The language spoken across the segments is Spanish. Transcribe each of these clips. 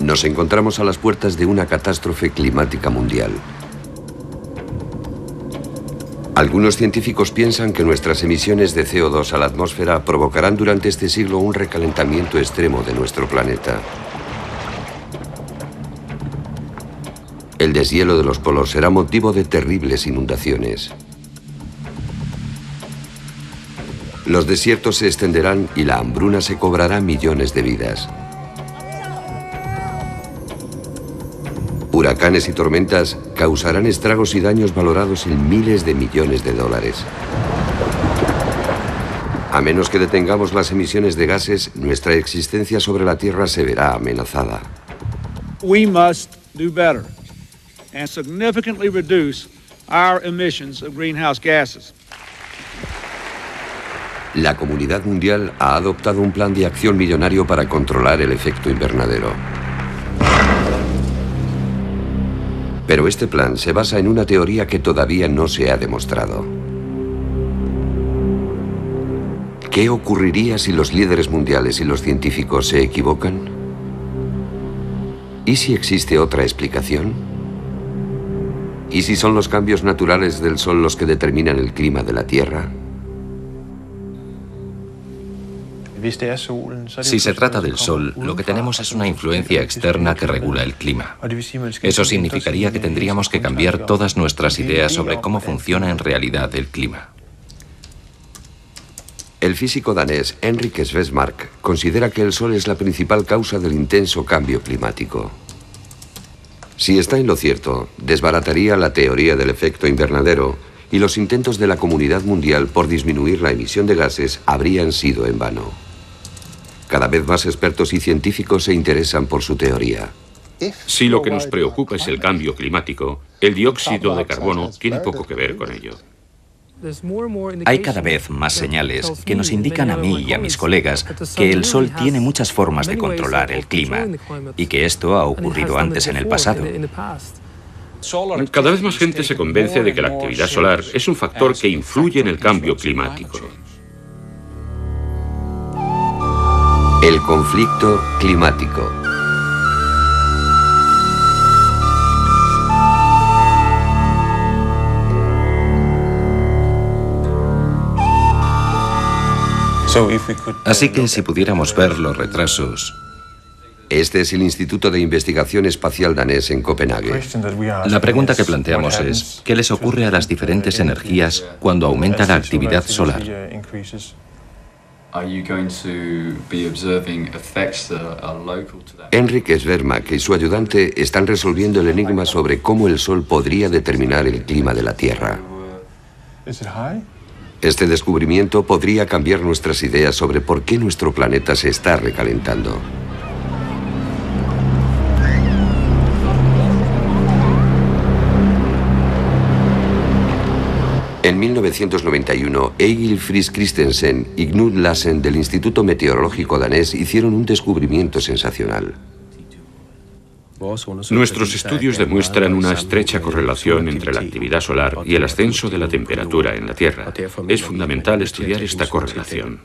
Nos encontramos a las puertas de una catástrofe climática mundial. Algunos científicos piensan que nuestras emisiones de CO2 a la atmósfera provocarán durante este siglo un recalentamiento extremo de nuestro planeta. El deshielo de los polos será motivo de terribles inundaciones. Los desiertos se extenderán y la hambruna se cobrará millones de vidas. Huracanes y tormentas causarán estragos y daños valorados en miles de millones de dólares. A menos que detengamos las emisiones de gases, nuestra existencia sobre la Tierra se verá amenazada. We must do better and significantly reduce our emissions of greenhouse gases. La comunidad mundial ha adoptado un plan de acción millonario para controlar el efecto invernadero. Pero este plan se basa en una teoría que todavía no se ha demostrado. ¿Qué ocurriría si los líderes mundiales y los científicos se equivocan? ¿Y si existe otra explicación? ¿Y si son los cambios naturales del Sol los que determinan el clima de la Tierra? Si se trata del Sol, lo que tenemos es una influencia externa que regula el clima. Eso significaría que tendríamos que cambiar todas nuestras ideas sobre cómo funciona en realidad el clima. El físico danés Henrik Svesmark considera que el Sol es la principal causa del intenso cambio climático. Si está en lo cierto, desbarataría la teoría del efecto invernadero y los intentos de la comunidad mundial por disminuir la emisión de gases habrían sido en vano. Cada vez más expertos y científicos se interesan por su teoría. Si lo que nos preocupa es el cambio climático, el dióxido de carbono tiene poco que ver con ello. Hay cada vez más señales que nos indican a mí y a mis colegas que el Sol tiene muchas formas de controlar el clima y que esto ha ocurrido antes en el pasado. Cada vez más gente se convence de que la actividad solar es un factor que influye en el cambio climático. El conflicto climático. Así que si pudiéramos ver los retrasos. Este es el Instituto de Investigación Espacial danés en Copenhague. La pregunta que planteamos es, ¿qué les ocurre a las diferentes energías cuando aumenta la actividad solar? Henrik Svesmark y su ayudante están resolviendo el enigma sobre cómo el Sol podría determinar el clima de la Tierra. Este descubrimiento podría cambiar nuestras ideas sobre por qué nuestro planeta se está recalentando. En 1991, Egil Friis Christensen y Knut Larsen del Instituto Meteorológico danés hicieron un descubrimiento sensacional. Nuestros estudios demuestran una estrecha correlación entre la actividad solar y el ascenso de la temperatura en la Tierra. Es fundamental estudiar esta correlación.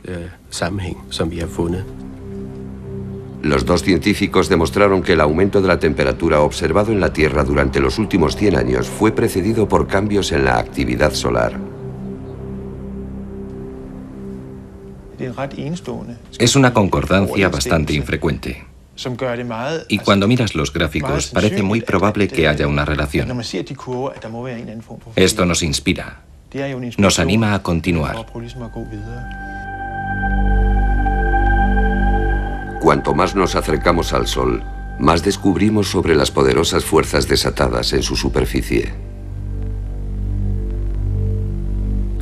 Los dos científicos demostraron que el aumento de la temperatura observado en la Tierra durante los últimos 100 años fue precedido por cambios en la actividad solar. Es una concordancia bastante infrecuente. Y cuando miras los gráficos, parece muy probable que haya una relación. Esto nos inspira, nos anima a continuar. Cuanto más nos acercamos al Sol, más descubrimos sobre las poderosas fuerzas desatadas en su superficie.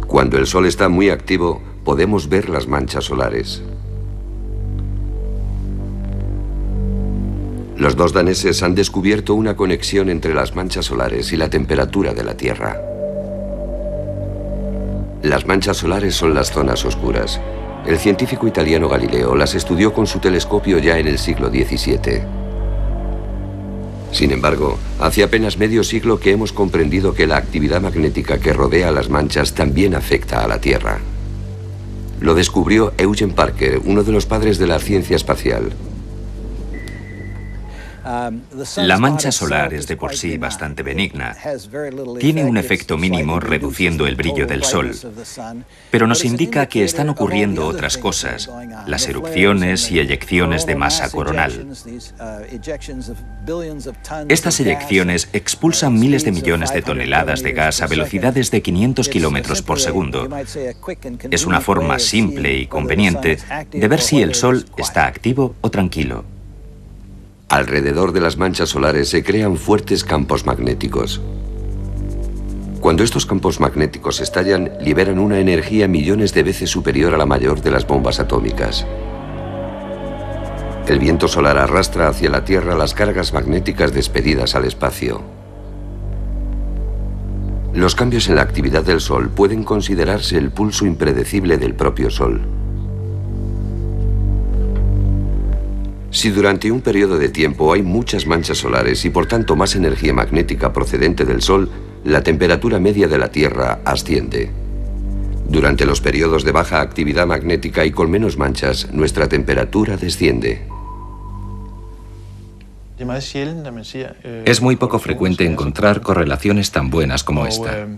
Cuando el Sol está muy activo, podemos ver las manchas solares. Los dos daneses han descubierto una conexión entre las manchas solares y la temperatura de la Tierra. Las manchas solares son las zonas oscuras. El científico italiano Galileo las estudió con su telescopio ya en el siglo XVII. Sin embargo, hace apenas medio siglo que hemos comprendido que la actividad magnética que rodea las manchas también afecta a la Tierra. Lo descubrió Eugene Parker, uno de los padres de la ciencia espacial. La mancha solar es de por sí bastante benigna. Tiene un efecto mínimo reduciendo el brillo del Sol, pero nos indica que están ocurriendo otras cosas, las erupciones y eyecciones de masa coronal. Estas eyecciones expulsan miles de millones de toneladas de gas a velocidades de 500 kilómetros por segundo. Es una forma simple y conveniente de ver si el Sol está activo o tranquilo. Alrededor de las manchas solares se crean fuertes campos magnéticos. Cuando estos campos magnéticos estallan, liberan una energía millones de veces superior a la mayor de las bombas atómicas. El viento solar arrastra hacia la Tierra las cargas magnéticas despedidas al espacio. Los cambios en la actividad del Sol pueden considerarse el pulso impredecible del propio Sol. Si durante un periodo de tiempo hay muchas manchas solares y por tanto más energía magnética procedente del Sol, la temperatura media de la Tierra asciende. Durante los periodos de baja actividad magnética y con menos manchas, nuestra temperatura desciende. Es muy poco frecuente encontrar correlaciones tan buenas como esta.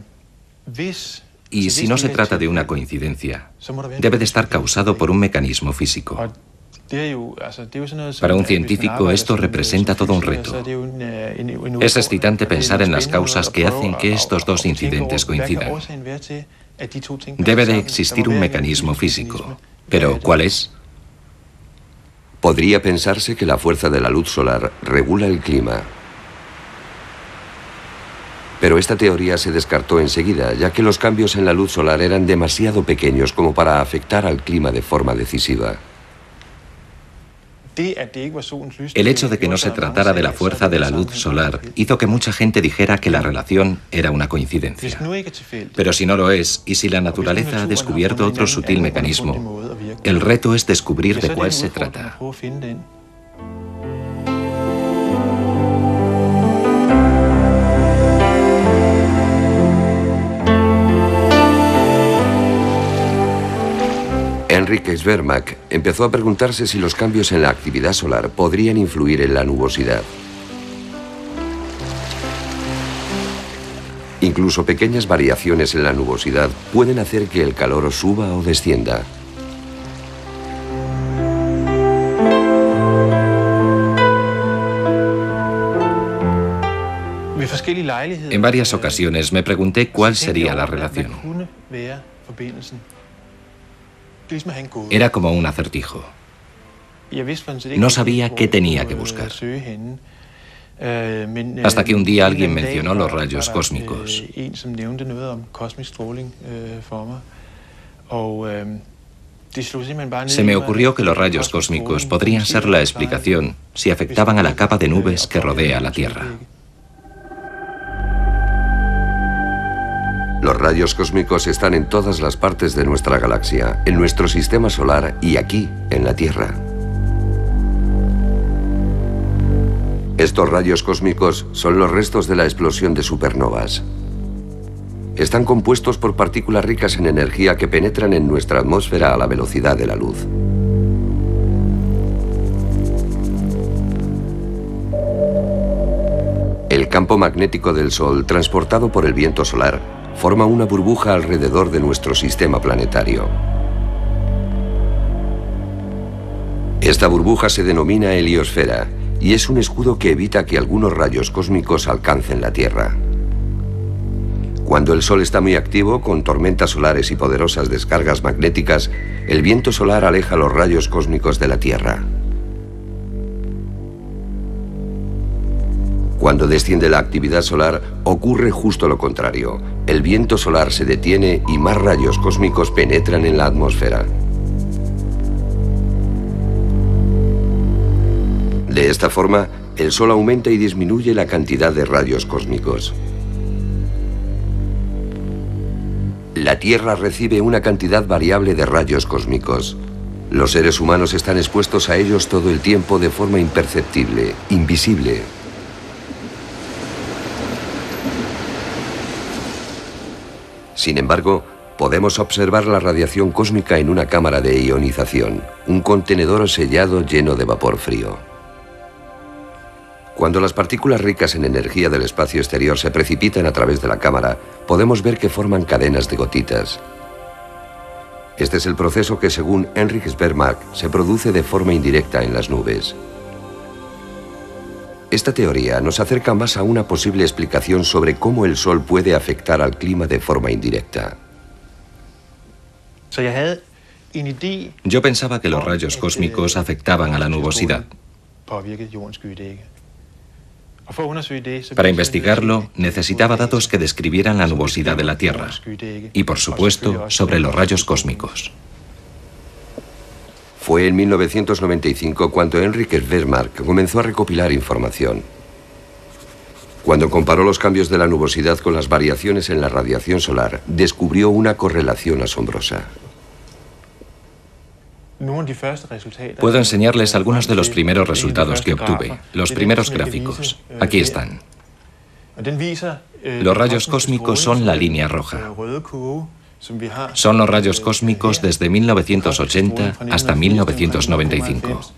Y si no se trata de una coincidencia, debe de estar causado por un mecanismo físico. Para un científico esto representa todo un reto. Es excitante pensar en las causas que hacen que estos dos incidentes coincidan. Debe de existir un mecanismo físico. ¿Pero cuál es? Podría pensarse que la fuerza de la luz solar regula el clima. Pero esta teoría se descartó enseguida, ya que los cambios en la luz solar eran demasiado pequeños como para afectar al clima de forma decisiva. El hecho de que no se tratara de la fuerza de la luz solar hizo que mucha gente dijera que la relación era una coincidencia. Pero si no lo es, y si la naturaleza ha descubierto otro sutil mecanismo, el reto es descubrir de cuál se trata. Henrik Svermak empezó a preguntarse si los cambios en la actividad solar podrían influir en la nubosidad. Incluso pequeñas variaciones en la nubosidad pueden hacer que el calor suba o descienda. En varias ocasiones me pregunté cuál sería la relación. Era como un acertijo. No sabía qué tenía que buscar. Hasta que un día alguien mencionó los rayos cósmicos. Se me ocurrió que los rayos cósmicos podrían ser la explicación si afectaban a la capa de nubes que rodea la Tierra. Los rayos cósmicos están en todas las partes de nuestra galaxia, en nuestro sistema solar y aquí, en la Tierra. Estos rayos cósmicos son los restos de la explosión de supernovas. Están compuestos por partículas ricas en energía que penetran en nuestra atmósfera a la velocidad de la luz. El campo magnético del Sol, transportado por el viento solar, forma una burbuja alrededor de nuestro sistema planetario. Esta burbuja se denomina heliosfera y es un escudo que evita que algunos rayos cósmicos alcancen la Tierra. Cuando el Sol está muy activo, con tormentas solares y poderosas descargas magnéticas, el viento solar aleja los rayos cósmicos de la Tierra. Cuando desciende la actividad solar, ocurre justo lo contrario. El viento solar se detiene y más rayos cósmicos penetran en la atmósfera. De esta forma, el Sol aumenta y disminuye la cantidad de rayos cósmicos. La Tierra recibe una cantidad variable de rayos cósmicos. Los seres humanos están expuestos a ellos todo el tiempo de forma imperceptible, invisible. Sin embargo, podemos observar la radiación cósmica en una cámara de ionización, un contenedor sellado lleno de vapor frío. Cuando las partículas ricas en energía del espacio exterior se precipitan a través de la cámara, podemos ver que forman cadenas de gotitas. Este es el proceso que, según Henrik Svermark, se produce de forma indirecta en las nubes. Esta teoría nos acerca más a una posible explicación sobre cómo el Sol puede afectar al clima de forma indirecta. Yo pensaba que los rayos cósmicos afectaban a la nubosidad. Para investigarlo, necesitaba datos que describieran la nubosidad de la Tierra y, por supuesto, sobre los rayos cósmicos. Fue en 1995 cuando Henrik Svermark comenzó a recopilar información. Cuando comparó los cambios de la nubosidad con las variaciones en la radiación solar, descubrió una correlación asombrosa. Puedo enseñarles algunos de los primeros resultados que obtuve, los primeros gráficos. Aquí están. Los rayos cósmicos son la línea roja. Son los rayos cósmicos desde 1980 hasta 1995.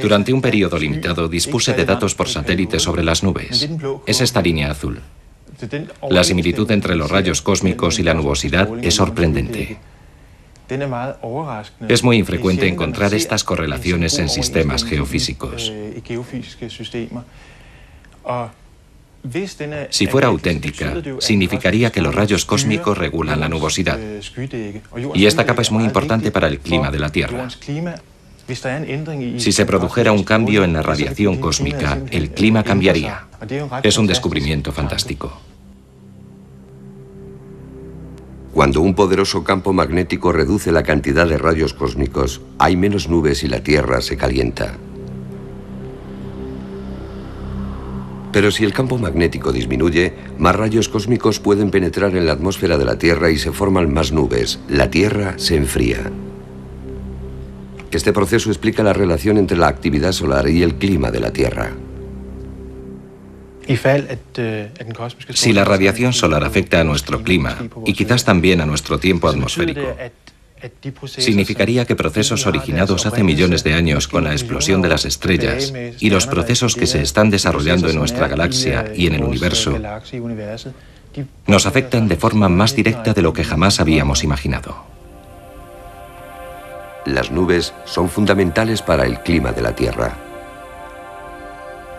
Durante un periodo limitado dispuse de datos por satélite sobre las nubes. Es esta línea azul. La similitud entre los rayos cósmicos y la nubosidad es sorprendente. Es muy infrecuente encontrar estas correlaciones en sistemas geofísicos. Si fuera auténtica, significaría que los rayos cósmicos regulan la nubosidad. Y esta capa es muy importante para el clima de la Tierra. Si se produjera un cambio en la radiación cósmica, el clima cambiaría. Es un descubrimiento fantástico. Cuando un poderoso campo magnético reduce la cantidad de rayos cósmicos, hay menos nubes y la Tierra se calienta. Pero si el campo magnético disminuye, más rayos cósmicos pueden penetrar en la atmósfera de la Tierra y se forman más nubes. La Tierra se enfría. Este proceso explica la relación entre la actividad solar y el clima de la Tierra. Si la radiación solar afecta a nuestro clima y quizás también a nuestro tiempo atmosférico, significaría que procesos originados hace millones de años con la explosión de las estrellas y los procesos que se están desarrollando en nuestra galaxia y en el universo nos afectan de forma más directa de lo que jamás habíamos imaginado. Las nubes son fundamentales para el clima de la Tierra.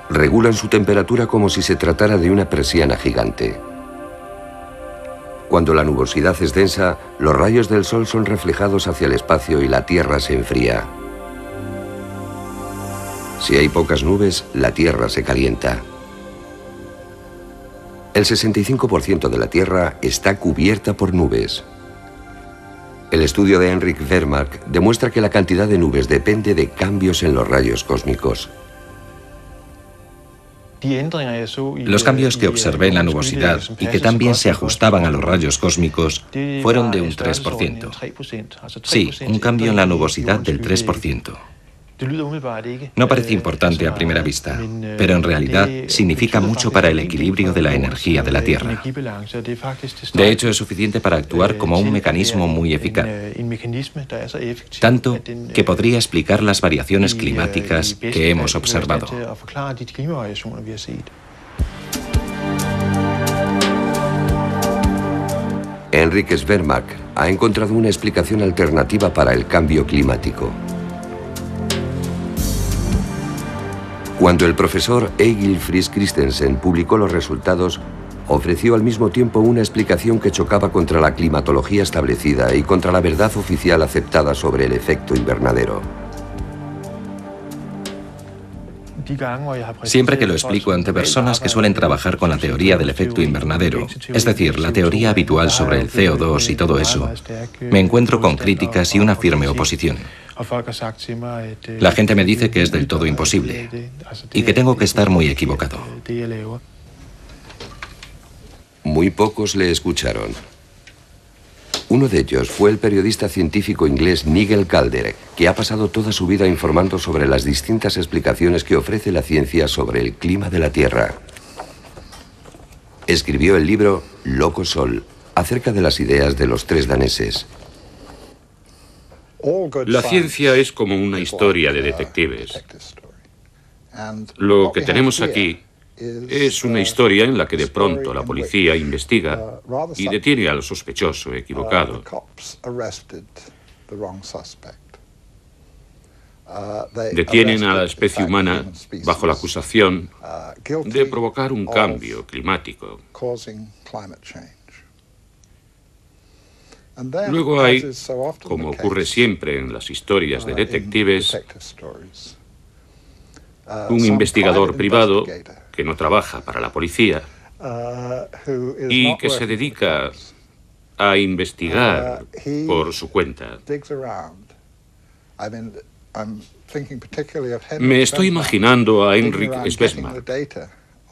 Regulan su temperatura como si se tratara de una persiana gigante. Cuando la nubosidad es densa, los rayos del Sol son reflejados hacia el espacio y la Tierra se enfría. Si hay pocas nubes, la Tierra se calienta. El 65% de la Tierra está cubierta por nubes. El estudio de Henrik Svermark demuestra que la cantidad de nubes depende de cambios en los rayos cósmicos. Los cambios que observé en la nubosidad y que también se ajustaban a los rayos cósmicos fueron de un 3%. Sí, un cambio en la nubosidad del 3%. No parece importante a primera vista, pero en realidad significa mucho para el equilibrio de la energía de la Tierra. De hecho, es suficiente para actuar como un mecanismo muy eficaz. Tanto que podría explicar las variaciones climáticas que hemos observado. Henrik Svermark ha encontrado una explicación alternativa para el cambio climático. Cuando el profesor Egil Friis Christensen publicó los resultados, ofreció al mismo tiempo una explicación que chocaba contra la climatología establecida y contra la verdad oficial aceptada sobre el efecto invernadero. Siempre que lo explico ante personas que suelen trabajar con la teoría del efecto invernadero, es decir, la teoría habitual sobre el CO2 y todo eso, me encuentro con críticas y una firme oposición. La gente me dice que es del todo imposible y que tengo que estar muy equivocado. Muy pocos le escucharon. Uno de ellos fue el periodista científico inglés Nigel Calder, que ha pasado toda su vida informando sobre las distintas explicaciones que ofrece la ciencia sobre el clima de la Tierra. Escribió el libro Loco Sol, acerca de las ideas de los tres daneses. La ciencia es como una historia de detectives. Lo que tenemos aquí es una historia en la que de pronto la policía investiga y detiene al sospechoso equivocado. Detienen a la especie humana bajo la acusación de provocar un cambio climático. Luego hay, como ocurre siempre en las historias de detectives, un investigador privado que no trabaja para la policía y que se dedica a investigar por su cuenta. Me estoy imaginando a Henrik Svesmark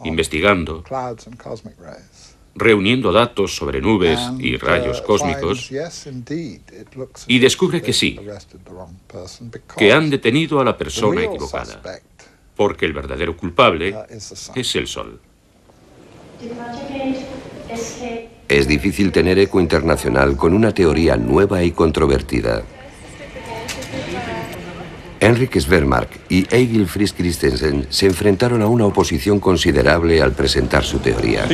investigando, reuniendo datos sobre nubes y rayos cósmicos, y descubre que sí, que han detenido a la persona equivocada, porque el verdadero culpable es el Sol. Es difícil tener eco internacional con una teoría nueva y controvertida. Henrik Svesmark y Egil Friis Christensen se enfrentaron a una oposición considerable al presentar su teoría.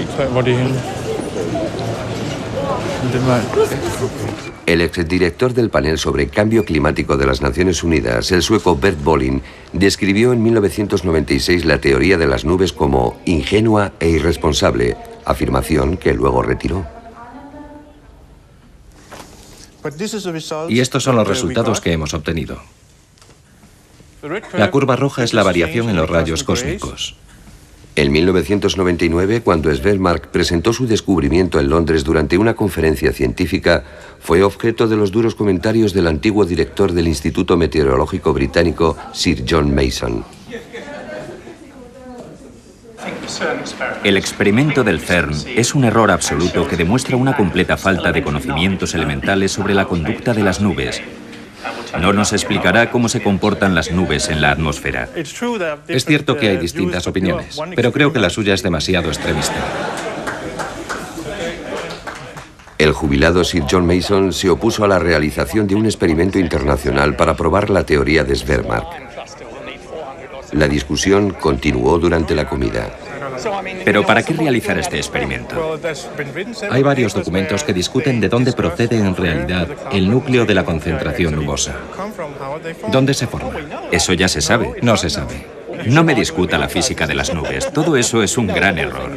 El exdirector del panel sobre cambio climático de las Naciones Unidas, el sueco Bert Bolin, describió en 1996 la teoría de las nubes como ingenua e irresponsable, afirmación que luego retiró. Y estos son los resultados que hemos obtenido. La curva roja es la variación en los rayos cósmicos. En 1999, cuando Svesmark presentó su descubrimiento en Londres durante una conferencia científica, fue objeto de los duros comentarios del antiguo director del Instituto Meteorológico Británico, Sir John Mason. El experimento del CERN es un error absoluto que demuestra una completa falta de conocimientos elementales sobre la conducta de las nubes. No nos explicará cómo se comportan las nubes en la atmósfera. Es cierto que hay distintas opiniones, pero creo que la suya es demasiado extremista. El jubilado Sir John Mason se opuso a la realización de un experimento internacional para probar la teoría de Svesmark. La discusión continuó durante la comida. ¿Pero para qué realizar este experimento? Hay varios documentos que discuten de dónde procede en realidad el núcleo de la concentración nubosa. ¿Dónde se forma? Eso ya se sabe. No se sabe. No me discuta la física de las nubes. Todo eso es un gran error.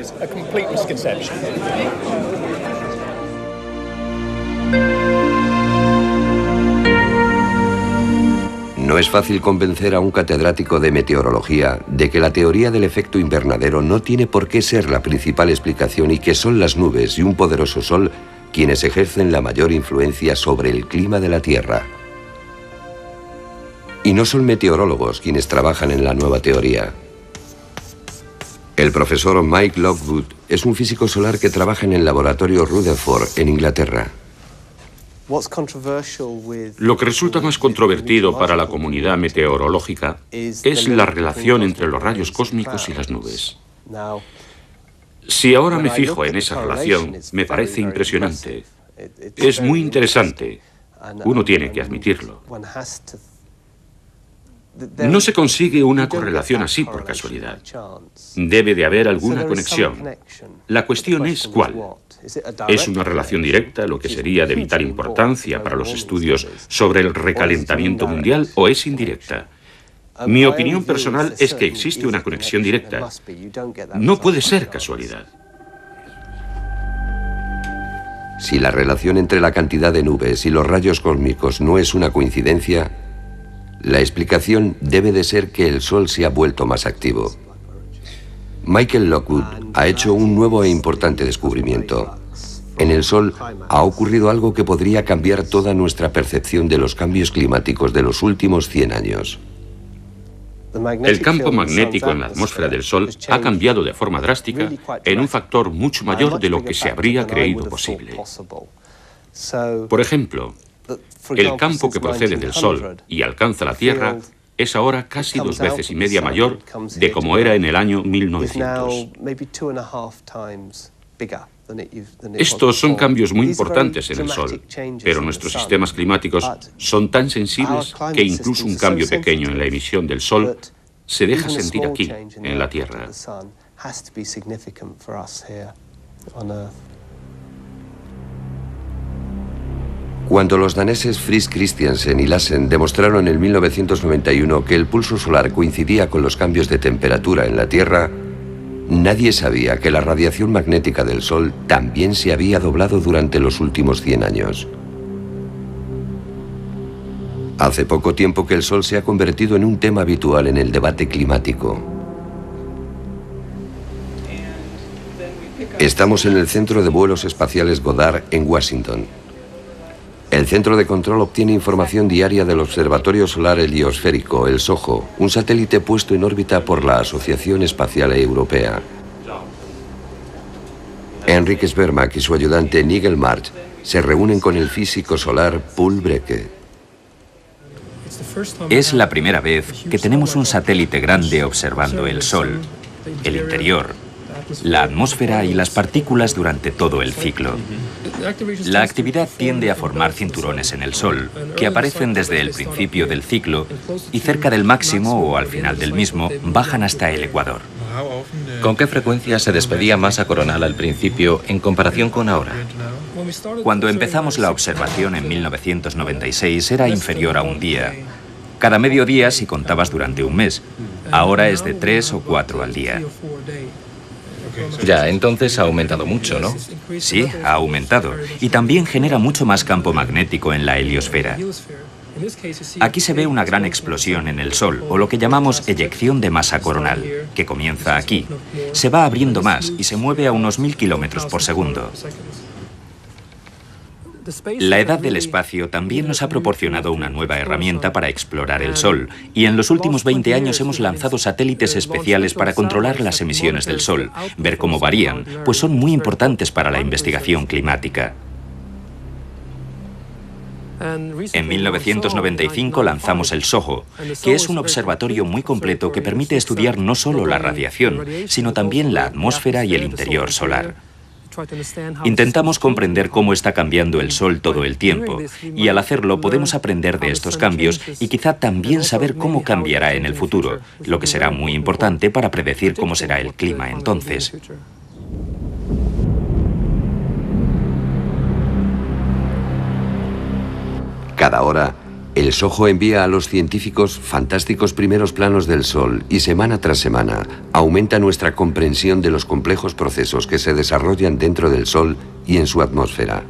No es fácil convencer a un catedrático de meteorología de que la teoría del efecto invernadero no tiene por qué ser la principal explicación y que son las nubes y un poderoso sol quienes ejercen la mayor influencia sobre el clima de la Tierra. Y no son meteorólogos quienes trabajan en la nueva teoría. El profesor Mike Lockwood es un físico solar que trabaja en el laboratorio Rutherford, en Inglaterra. Lo que resulta más controvertido para la comunidad meteorológica es la relación entre los rayos cósmicos y las nubes. Si ahora me fijo en esa relación, me parece impresionante. Es muy interesante. Uno tiene que admitirlo. No se consigue una correlación así por casualidad. Debe de haber alguna conexión. La cuestión es ¿cuál? ¿Es una relación directa, lo que sería de vital importancia para los estudios sobre el recalentamiento mundial, o es indirecta? Mi opinión personal es que existe una conexión directa. No puede ser casualidad. Si la relación entre la cantidad de nubes y los rayos cósmicos no es una coincidencia, la explicación debe de ser que el Sol se ha vuelto más activo. Michael Lockwood ha hecho un nuevo e importante descubrimiento. En el Sol ha ocurrido algo que podría cambiar toda nuestra percepción de los cambios climáticos de los últimos 100 años. El campo magnético en la atmósfera del Sol ha cambiado de forma drástica en un factor mucho mayor de lo que se habría creído posible. Por ejemplo, el campo que procede del Sol y alcanza la Tierra es ahora casi 2,5 veces mayor de como era en el año 1900. Estos son cambios muy importantes en el Sol, pero nuestros sistemas climáticos son tan sensibles que incluso un cambio pequeño en la emisión del Sol se deja sentir aquí, en la Tierra. Cuando los daneses Friis Christiansen y Lassen demostraron en 1991 que el pulso solar coincidía con los cambios de temperatura en la Tierra, nadie sabía que la radiación magnética del Sol también se había doblado durante los últimos 100 años. Hace poco tiempo que el Sol se ha convertido en un tema habitual en el debate climático. Estamos en el Centro de Vuelos Espaciales Goddard en Washington. El centro de control obtiene información diaria del Observatorio Solar Heliosférico, el SOHO, un satélite puesto en órbita por la Asociación Espacial Europea. Henrik Svermak y su ayudante Nigel March se reúnen con el físico solar Paul Brecke. Es la primera vez que tenemos un satélite grande observando el Sol, el interior, la atmósfera y las partículas durante todo el ciclo. La actividad tiende a formar cinturones en el Sol, que aparecen desde el principio del ciclo y cerca del máximo o al final del mismo bajan hasta el ecuador. ¿Con qué frecuencia se despedía masa coronal al principio en comparación con ahora? Cuando empezamos la observación en 1996 era inferior a un día. Cada mediodía si contabas durante un mes. Ahora es de 3 o 4 al día. Ya, entonces ha aumentado mucho, ¿no? Sí, ha aumentado. Y también genera mucho más campo magnético en la heliosfera. Aquí se ve una gran explosión en el Sol, o lo que llamamos eyección de masa coronal, que comienza aquí. Se va abriendo más y se mueve a unos 1000 kilómetros por segundo. La edad del espacio también nos ha proporcionado una nueva herramienta para explorar el Sol, y en los últimos 20 años hemos lanzado satélites especiales para controlar las emisiones del Sol, ver cómo varían, pues son muy importantes para la investigación climática. En 1995 lanzamos el SOHO, que es un observatorio muy completo que permite estudiar no solo la radiación, sino también la atmósfera y el interior solar. Intentamos comprender cómo está cambiando el Sol todo el tiempo, y al hacerlo podemos aprender de estos cambios y quizá también saber cómo cambiará en el futuro, lo que será muy importante para predecir cómo será el clima entonces. Cada hora, el SOHO envía a los científicos fantásticos primeros planos del Sol y semana tras semana aumenta nuestra comprensión de los complejos procesos que se desarrollan dentro del Sol y en su atmósfera.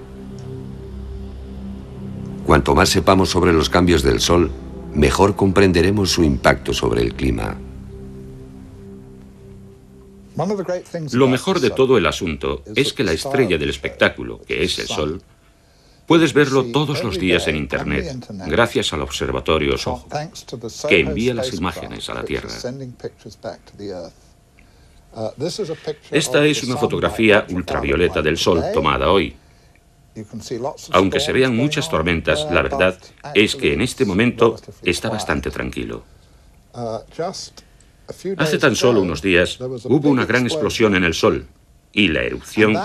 Cuanto más sepamos sobre los cambios del Sol, mejor comprenderemos su impacto sobre el clima. Lo mejor de todo el asunto es que la estrella del espectáculo, que es el Sol, puedes verlo todos los días en Internet, gracias al observatorio SOHO, que envía las imágenes a la Tierra. Esta es una fotografía ultravioleta del Sol tomada hoy. Aunque se vean muchas tormentas, la verdad es que en este momento está bastante tranquilo. Hace tan solo unos días hubo una gran explosión en el Sol, y la erupción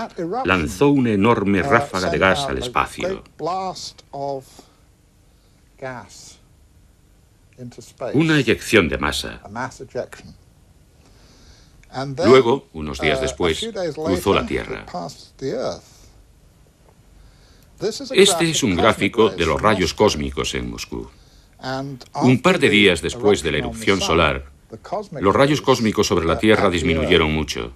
lanzó una enorme ráfaga de gas al espacio. Una eyección de masa. Luego, unos días después, cruzó la Tierra. Este es un gráfico de los rayos cósmicos en Moscú. Un par de días después de la erupción solar, los rayos cósmicos sobre la Tierra disminuyeron mucho,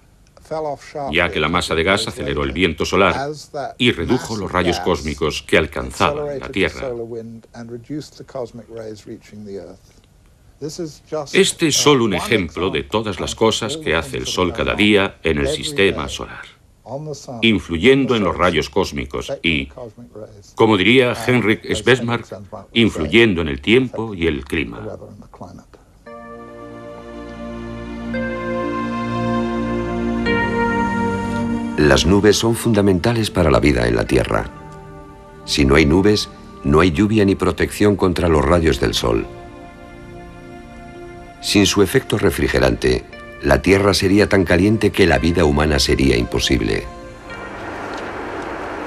ya que la masa de gas aceleró el viento solar y redujo los rayos cósmicos que alcanzaban la Tierra. Este es solo un ejemplo de todas las cosas que hace el Sol cada día en el sistema solar. influyendo en los rayos cósmicos y, como diría Henrik Svesmark, influyendo en el tiempo y el clima. Las nubes son fundamentales para la vida en la Tierra. Si no hay nubes, no hay lluvia ni protección contra los rayos del sol. Sin su efecto refrigerante, la Tierra sería tan caliente que la vida humana sería imposible.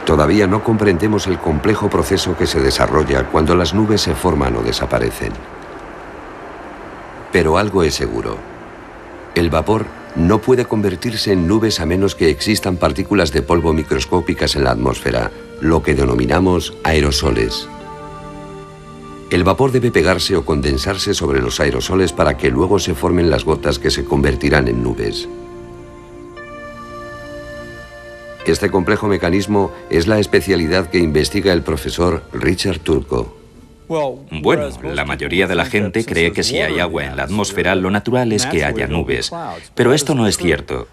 Todavía no comprendemos el complejo proceso que se desarrolla cuando las nubes se forman o desaparecen. Pero algo es seguro. El vapor no puede convertirse en nubes a menos que existan partículas de polvo microscópicas en la atmósfera, lo que denominamos aerosoles. El vapor debe pegarse o condensarse sobre los aerosoles para que luego se formen las gotas que se convertirán en nubes. Este complejo mecanismo es la especialidad que investiga el profesor Richard Turco. Bueno, la mayoría de la gente cree que si hay agua en la atmósfera, lo natural es que haya nubes. Pero esto no es cierto.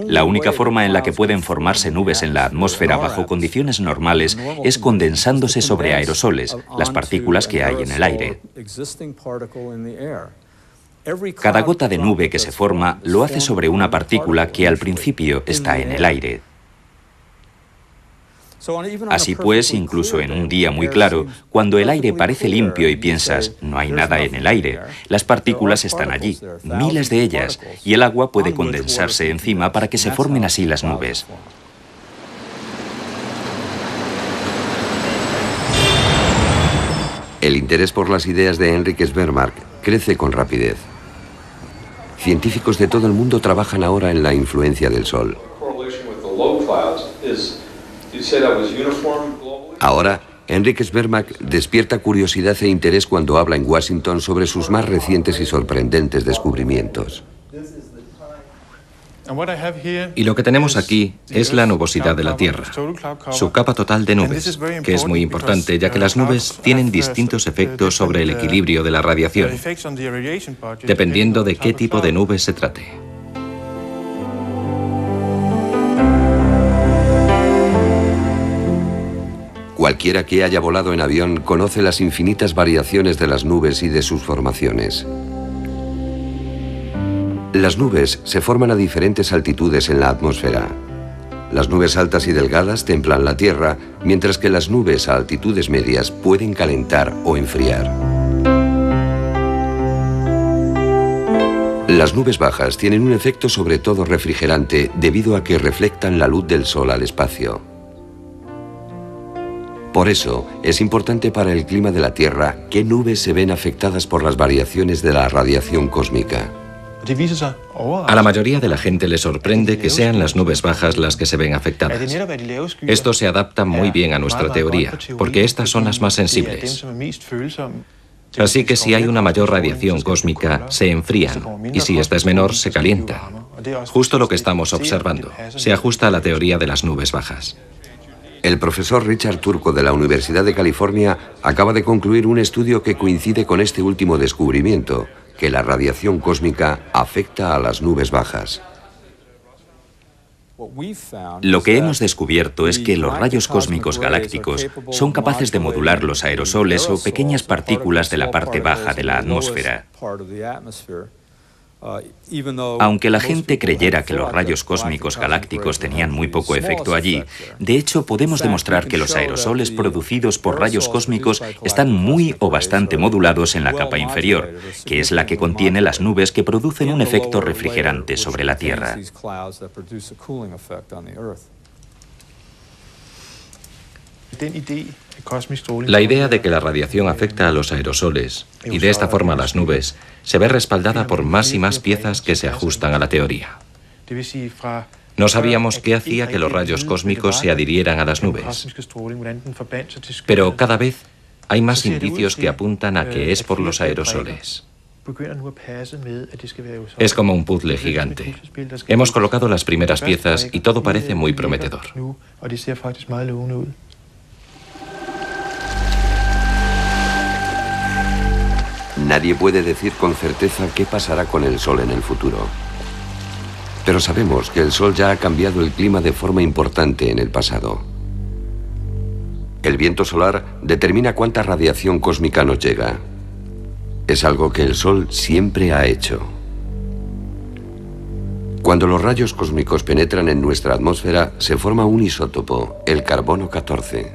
La única forma en la que pueden formarse nubes en la atmósfera bajo condiciones normales es condensándose sobre aerosoles, las partículas que hay en el aire. Cada gota de nube que se forma lo hace sobre una partícula que al principio está en el aire. Así pues, incluso en un día muy claro, cuando el aire parece limpio y piensas, no hay nada en el aire, las partículas están allí, miles de ellas, y el agua puede condensarse encima para que se formen así las nubes. El interés por las ideas de Henrik Svesmark crece con rapidez. Científicos de todo el mundo trabajan ahora en la influencia del Sol. Ahora, Henrik Svesmark despierta curiosidad e interés cuando habla en Washington sobre sus más recientes y sorprendentes descubrimientos. Y lo que tenemos aquí es la nubosidad de la Tierra, su capa total de nubes, que es muy importante ya que las nubes tienen distintos efectos sobre el equilibrio de la radiación, dependiendo de qué tipo de nubes se trate. Cualquiera que haya volado en avión conoce las infinitas variaciones de las nubes y de sus formaciones. Las nubes se forman a diferentes altitudes en la atmósfera. Las nubes altas y delgadas templan la Tierra, mientras que las nubes a altitudes medias pueden calentar o enfriar. Las nubes bajas tienen un efecto sobre todo refrigerante debido a que reflectan la luz del Sol al espacio. Por eso, es importante para el clima de la Tierra qué nubes se ven afectadas por las variaciones de la radiación cósmica. A la mayoría de la gente le sorprende que sean las nubes bajas las que se ven afectadas. Esto se adapta muy bien a nuestra teoría, porque estas son las más sensibles. Así que si hay una mayor radiación cósmica, se enfrían, y si esta es menor, se calientan. Justo lo que estamos observando. Se ajusta a la teoría de las nubes bajas. El profesor Richard Turco de la Universidad de California acaba de concluir un estudio que coincide con este último descubrimiento, que la radiación cósmica afecta a las nubes bajas. Lo que hemos descubierto es que los rayos cósmicos galácticos son capaces de modular los aerosoles o pequeñas partículas de la parte baja de la atmósfera. Aunque la gente creyera que los rayos cósmicos galácticos tenían muy poco efecto allí, de hecho podemos demostrar que los aerosoles producidos por rayos cósmicos están muy o bastante modulados en la capa inferior, que es la que contiene las nubes que producen un efecto refrigerante sobre la Tierra. La idea de que la radiación afecta a los aerosoles y de esta forma a las nubes se ve respaldada por más y más piezas que se ajustan a la teoría. No sabíamos qué hacía que los rayos cósmicos se adhirieran a las nubes, pero cada vez hay más indicios que apuntan a que es por los aerosoles. Es como un puzzle gigante. Hemos colocado las primeras piezas y todo parece muy prometedor. Nadie puede decir con certeza qué pasará con el Sol en el futuro. Pero sabemos que el Sol ya ha cambiado el clima de forma importante en el pasado. El viento solar determina cuánta radiación cósmica nos llega. Es algo que el Sol siempre ha hecho. Cuando los rayos cósmicos penetran en nuestra atmósfera, se forma un isótopo, el carbono 14.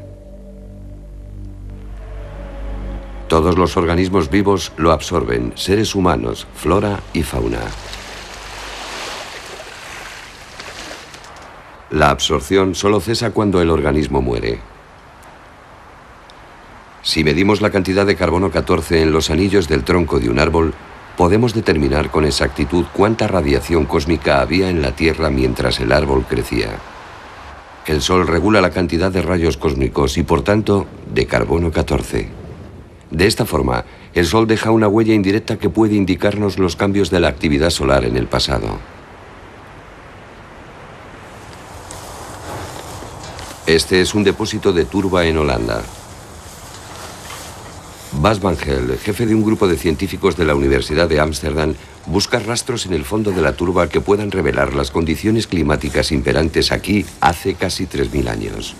Todos los organismos vivos lo absorben, seres humanos, flora y fauna. La absorción solo cesa cuando el organismo muere. Si medimos la cantidad de carbono 14 en los anillos del tronco de un árbol, podemos determinar con exactitud cuánta radiación cósmica había en la Tierra mientras el árbol crecía. El Sol regula la cantidad de rayos cósmicos y, por tanto, de carbono 14. De esta forma, el Sol deja una huella indirecta que puede indicarnos los cambios de la actividad solar en el pasado. Este es un depósito de turba en Holanda. Bas van Geel, jefe de un grupo de científicos de la Universidad de Ámsterdam, busca rastros en el fondo de la turba que puedan revelar las condiciones climáticas imperantes aquí hace casi 3000 años.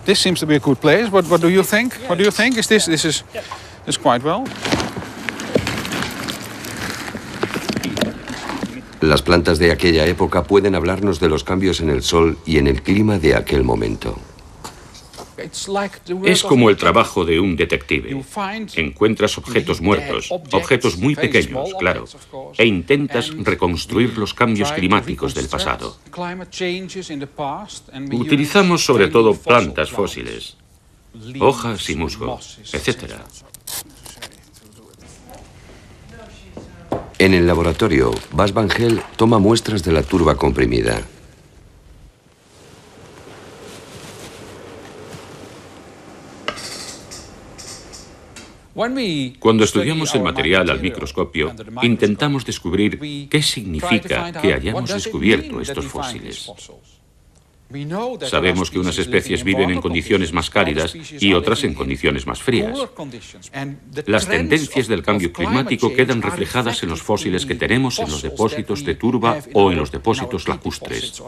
This seems to be a good place. What do you think? What do you think? This is quite well. Las plantas de aquella época pueden hablarnos de los cambios en el Sol y en el clima de aquel momento. Es como el trabajo de un detective. Encuentras objetos muertos, objetos muy pequeños, claro, e intentas reconstruir los cambios climáticos del pasado. Utilizamos sobre todo plantas fósiles, hojas y musgo, etc. En el laboratorio, Bas van Geel toma muestras de la turba comprimida. Cuando estudiamos el material al microscopio, intentamos descubrir qué significa que hayamos descubierto estos fósiles. Sabemos que unas especies viven en condiciones más cálidas y otras en condiciones más frías. Las tendencias del cambio climático quedan reflejadas en los fósiles que tenemos en los depósitos de turba o en los depósitos lacustres.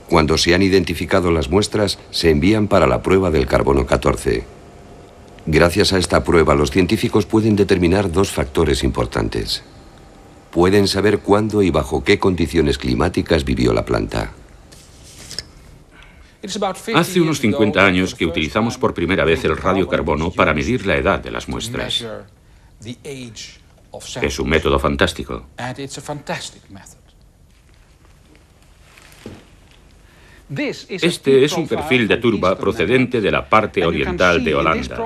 Cuando se han identificado las muestras, se envían para la prueba del carbono 14. Gracias a esta prueba, los científicos pueden determinar dos factores importantes. Pueden saber cuándo y bajo qué condiciones climáticas vivió la planta. Hace unos 50 años que utilizamos por primera vez el radiocarbono para medir la edad de las muestras. Es un método fantástico. Este es un perfil de turba procedente de la parte oriental de Holanda.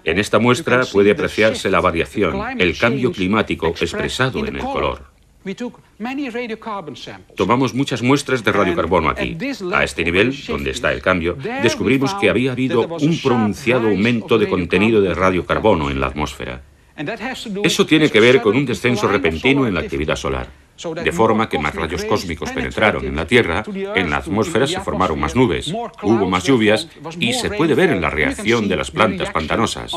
En esta muestra puede apreciarse la variación, el cambio climático expresado en el color. Tomamos muchas muestras de radiocarbono aquí. A este nivel, donde está el cambio, descubrimos que había habido un pronunciado aumento de contenido de radiocarbono en la atmósfera. Eso tiene que ver con un descenso repentino en la actividad solar. De forma que más rayos cósmicos penetraron en la Tierra, en la atmósfera se formaron más nubes, hubo más lluvias y se puede ver en la reacción de las plantas pantanosas.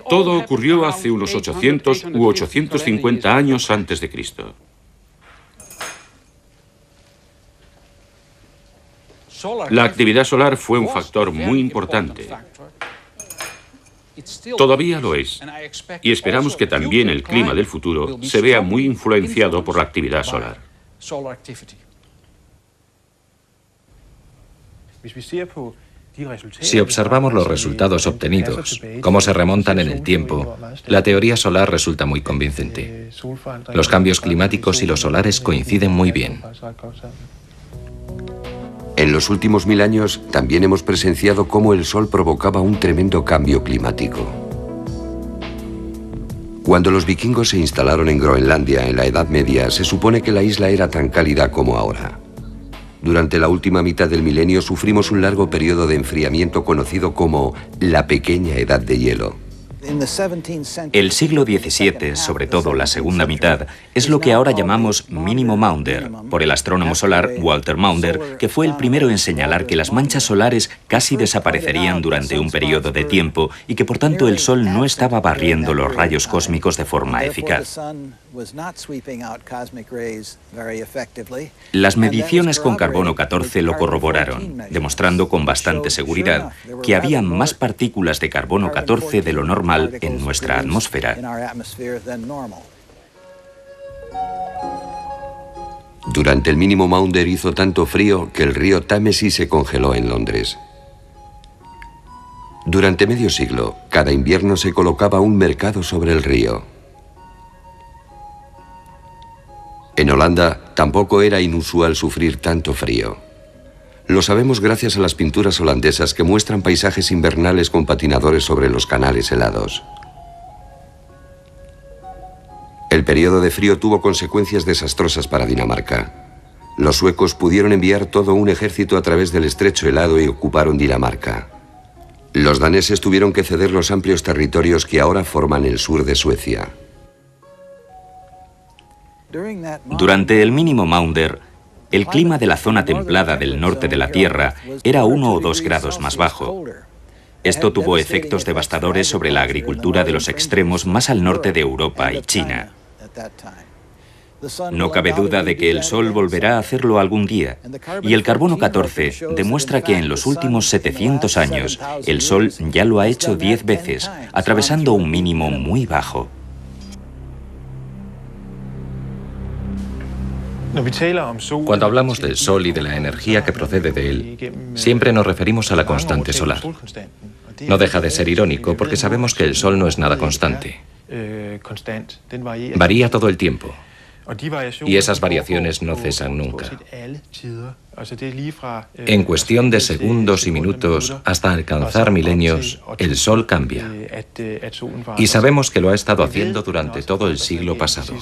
Todo ocurrió hace unos 800 u 850 años antes de Cristo. La actividad solar fue un factor muy importante. Todavía lo es, y esperamos que también el clima del futuro se vea muy influenciado por la actividad solar. Si observamos los resultados obtenidos, cómo se remontan en el tiempo, la teoría solar resulta muy convincente. Los cambios climáticos y los solares coinciden muy bien. En los últimos 1000 años también hemos presenciado cómo el Sol provocaba un tremendo cambio climático. Cuando los vikingos se instalaron en Groenlandia en la Edad Media, se supone que la isla era tan cálida como ahora. Durante la última mitad del milenio sufrimos un largo periodo de enfriamiento conocido como la Pequeña Edad de Hielo. El siglo XVII, sobre todo la segunda mitad, es lo que ahora llamamos mínimo Maunder, por el astrónomo solar Walter Maunder, que fue el primero en señalar que las manchas solares casi desaparecerían durante un periodo de tiempo y que por tanto el Sol no estaba barriendo los rayos cósmicos de forma eficaz. Las mediciones con carbono 14 lo corroboraron, demostrando con bastante seguridad que había más partículas de carbono 14 de lo normal en nuestra atmósfera. Durante el mínimo Maunder hizo tanto frío que el río Támesis se congeló en Londres. Durante medio siglo, cada invierno se colocaba un mercado sobre el río. En Holanda tampoco era inusual sufrir tanto frío. Lo sabemos gracias a las pinturas holandesas que muestran paisajes invernales con patinadores sobre los canales helados. El periodo de frío tuvo consecuencias desastrosas para Dinamarca. Los suecos pudieron enviar todo un ejército a través del estrecho helado y ocuparon Dinamarca. Los daneses tuvieron que ceder los amplios territorios que ahora forman el sur de Suecia. Durante el mínimo Maunder, el clima de la zona templada del norte de la Tierra era 1 o 2 grados más bajo. Esto tuvo efectos devastadores sobre la agricultura de los extremos más al norte de Europa y China. No cabe duda de que el Sol volverá a hacerlo algún día, y el carbono 14 demuestra que en los últimos 700 años el Sol ya lo ha hecho 10 veces, atravesando un mínimo muy bajo. Cuando hablamos del Sol y de la energía que procede de él, siempre nos referimos a la constante solar. No deja de ser irónico porque sabemos que el Sol no es nada constante. Varía todo el tiempo. Y esas variaciones no cesan nunca. En cuestión de segundos y minutos hasta alcanzar milenios, el Sol cambia. Y sabemos que lo ha estado haciendo durante todo el siglo pasado.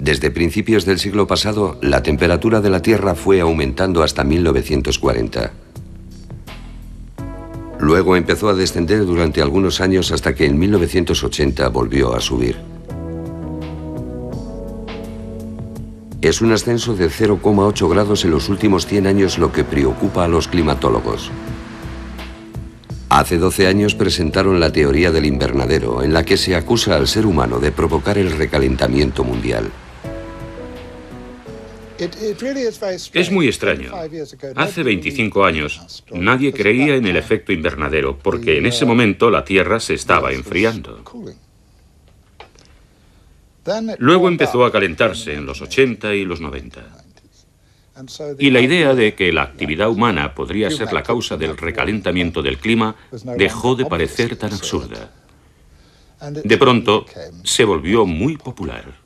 Desde principios del siglo pasado, la temperatura de la Tierra fue aumentando hasta 1940. Luego empezó a descender durante algunos años hasta que en 1980 volvió a subir. Es un ascenso de 0,8 grados en los últimos 100 años, lo que preocupa a los climatólogos. Hace 12 años presentaron la teoría del invernadero, en la que se acusa al ser humano de provocar el recalentamiento mundial. Es muy extraño. Hace 25 años nadie creía en el efecto invernadero porque en ese momento la Tierra se estaba enfriando. Luego empezó a calentarse en los 80 y los 90. Y la idea de que la actividad humana podría ser la causa del recalentamiento del clima dejó de parecer tan absurda. De pronto se volvió muy popular.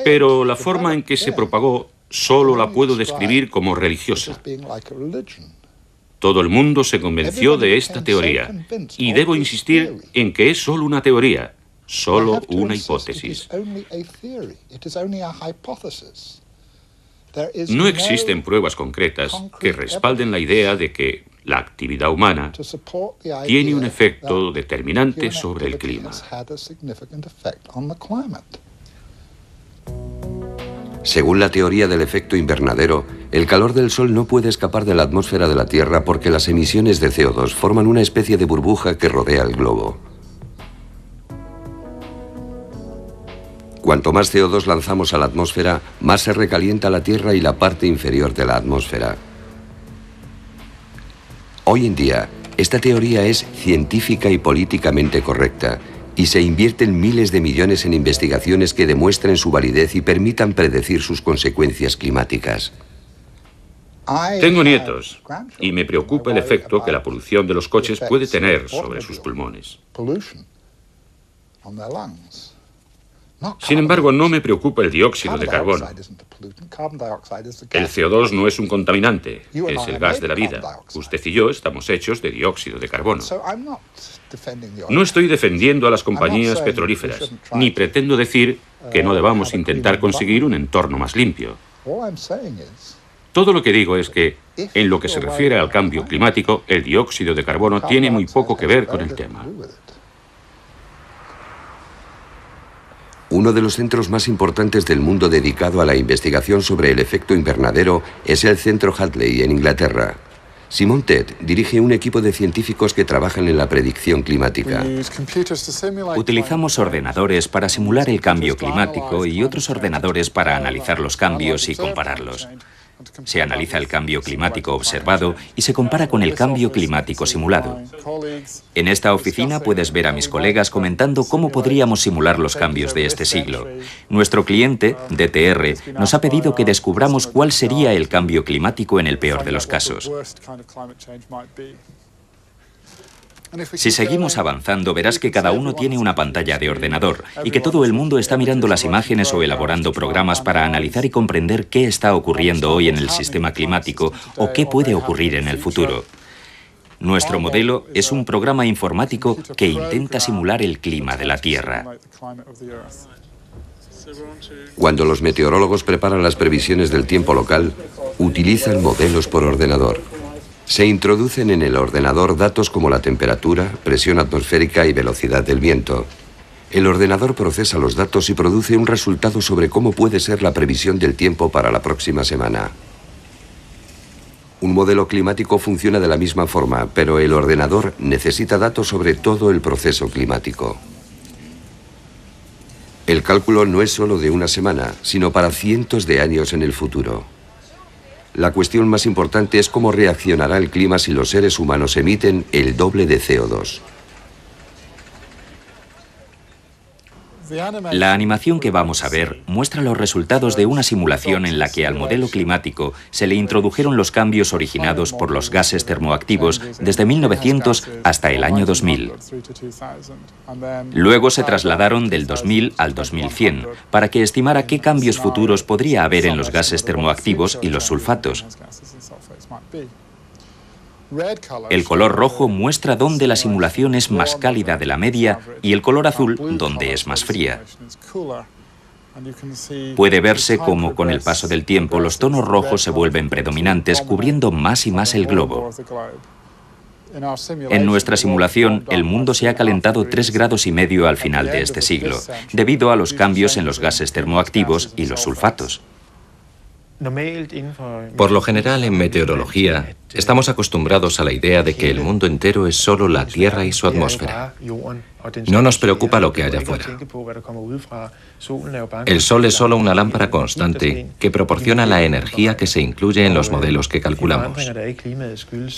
Pero la forma en que se propagó solo la puedo describir como religiosa. Todo el mundo se convenció de esta teoría, y debo insistir en que es solo una teoría, solo una hipótesis. No existen pruebas concretas que respalden la idea de que la actividad humana tiene un efecto determinante sobre el clima. Según la teoría del efecto invernadero, el calor del Sol no puede escapar de la atmósfera de la Tierra porque las emisiones de CO2 forman una especie de burbuja que rodea el globo. Cuanto más CO2 lanzamos a la atmósfera, más se recalienta la Tierra y la parte inferior de la atmósfera. Hoy en día, esta teoría es científica y políticamente correcta, y se invierten miles de millones en investigaciones que demuestren su validez y permitan predecir sus consecuencias climáticas. Tengo nietos y me preocupa el efecto que la polución de los coches puede tener sobre sus pulmones. Sin embargo, no me preocupa el dióxido de carbono. El CO2 no es un contaminante, es el gas de la vida. Usted y yo estamos hechos de dióxido de carbono. No estoy defendiendo a las compañías petrolíferas, ni pretendo decir que no debamos intentar conseguir un entorno más limpio. Todo lo que digo es que, en lo que se refiere al cambio climático, el dióxido de carbono tiene muy poco que ver con el tema. Uno de los centros más importantes del mundo dedicado a la investigación sobre el efecto invernadero es el Centro Hadley, en Inglaterra. Simon Ted dirige un equipo de científicos que trabajan en la predicción climática. Utilizamos ordenadores para simular el cambio climático y otros ordenadores para analizar los cambios y compararlos. Se analiza el cambio climático observado y se compara con el cambio climático simulado. En esta oficina puedes ver a mis colegas comentando cómo podríamos simular los cambios de este siglo. Nuestro cliente, DTR, nos ha pedido que descubramos cuál sería el cambio climático en el peor de los casos. Si seguimos avanzando, verás que cada uno tiene una pantalla de ordenador y que todo el mundo está mirando las imágenes o elaborando programas para analizar y comprender qué está ocurriendo hoy en el sistema climático o qué puede ocurrir en el futuro. Nuestro modelo es un programa informático que intenta simular el clima de la Tierra. Cuando los meteorólogos preparan las previsiones del tiempo local, utilizan modelos por ordenador. Se introducen en el ordenador datos como la temperatura, presión atmosférica y velocidad del viento. El ordenador procesa los datos y produce un resultado sobre cómo puede ser la previsión del tiempo para la próxima semana. Un modelo climático funciona de la misma forma, pero el ordenador necesita datos sobre todo el proceso climático. El cálculo no es solo de una semana, sino para cientos de años en el futuro. La cuestión más importante es cómo reaccionará el clima si los seres humanos emiten el doble de CO2. La animación que vamos a ver muestra los resultados de una simulación en la que al modelo climático se le introdujeron los cambios originados por los gases termoactivos desde 1900 hasta el año 2000. Luego se trasladaron del 2000 al 2100 para que estimara qué cambios futuros podría haber en los gases termoactivos y los sulfatos. El color rojo muestra dónde la simulación es más cálida de la media y el color azul dónde es más fría. Puede verse cómo con el paso del tiempo los tonos rojos se vuelven predominantes, cubriendo más y más el globo. En nuestra simulación, el mundo se ha calentado 3,5 grados al final de este siglo, debido a los cambios en los gases termoactivos y los sulfatos. Por lo general, en meteorología, estamos acostumbrados a la idea de que el mundo entero es solo la Tierra y su atmósfera. No nos preocupa lo que haya fuera. El Sol es solo una lámpara constante que proporciona la energía que se incluye en los modelos que calculamos.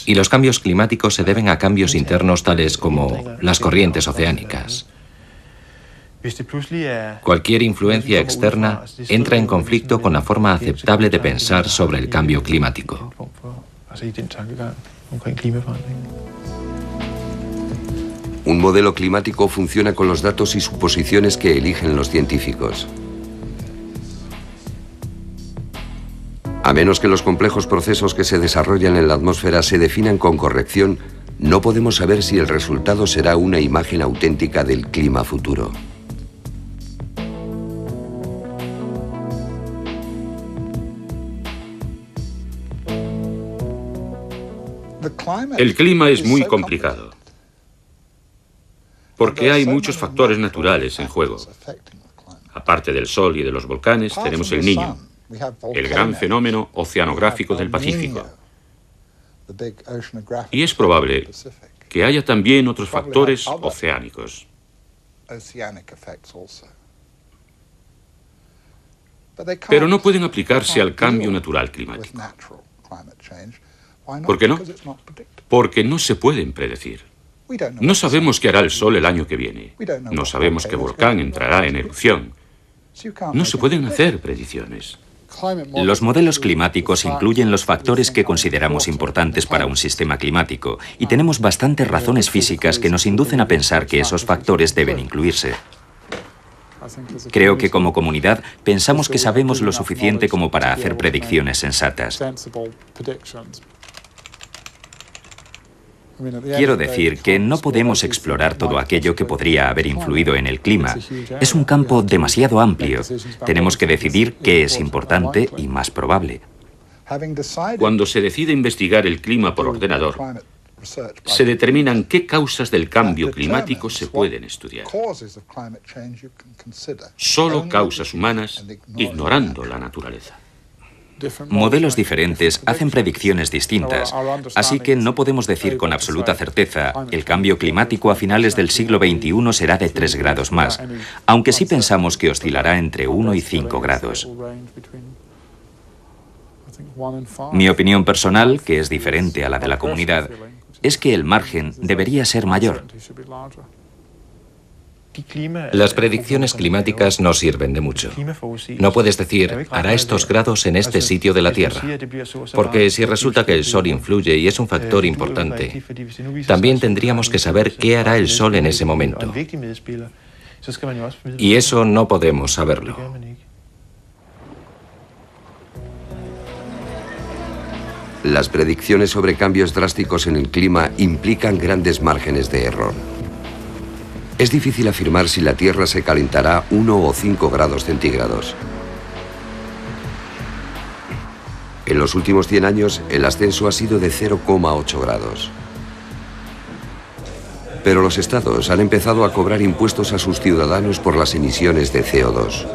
Y los cambios climáticos se deben a cambios internos tales como las corrientes oceánicas. Cualquier influencia externa entra en conflicto con la forma aceptable de pensar sobre el cambio climático. Un modelo climático funciona con los datos y suposiciones que eligen los científicos. A menos que los complejos procesos que se desarrollan en la atmósfera se definan con corrección, no podemos saber si el resultado será una imagen auténtica del clima futuro. El clima es muy complicado, porque hay muchos factores naturales en juego. Aparte del Sol y de los volcanes, tenemos el Niño, el gran fenómeno oceanográfico del Pacífico. Y es probable que haya también otros factores oceánicos. Pero no pueden aplicarse al cambio natural climático. ¿Por qué no? Porque no se pueden predecir. No sabemos qué hará el Sol el año que viene. No sabemos qué volcán entrará en erupción. No se pueden hacer predicciones. Los modelos climáticos incluyen los factores que consideramos importantes para un sistema climático y tenemos bastantes razones físicas que nos inducen a pensar que esos factores deben incluirse. Creo que como comunidad pensamos que sabemos lo suficiente como para hacer predicciones sensatas. Quiero decir que no podemos explorar todo aquello que podría haber influido en el clima. Es un campo demasiado amplio. Tenemos que decidir qué es importante y más probable. Cuando se decide investigar el clima por ordenador, se determinan qué causas del cambio climático se pueden estudiar. Solo causas humanas, ignorando la naturaleza. Modelos diferentes hacen predicciones distintas, así que no podemos decir con absoluta certeza el cambio climático a finales del siglo XXI será de 3 grados más, aunque sí pensamos que oscilará entre 1 y 5 grados. Mi opinión personal, que es diferente a la de la comunidad, es que el margen debería ser mayor. Las predicciones climáticas no sirven de mucho. No puedes decir, hará estos grados en este sitio de la Tierra, porque si resulta que el Sol influye y es un factor importante, también tendríamos que saber qué hará el Sol en ese momento. Y eso no podemos saberlo. Las predicciones sobre cambios drásticos en el clima implican grandes márgenes de error. Es difícil afirmar si la Tierra se calentará 1 o 5 grados centígrados. En los últimos 100 años, el ascenso ha sido de 0,8 grados. Pero los estados han empezado a cobrar impuestos a sus ciudadanos por las emisiones de CO2.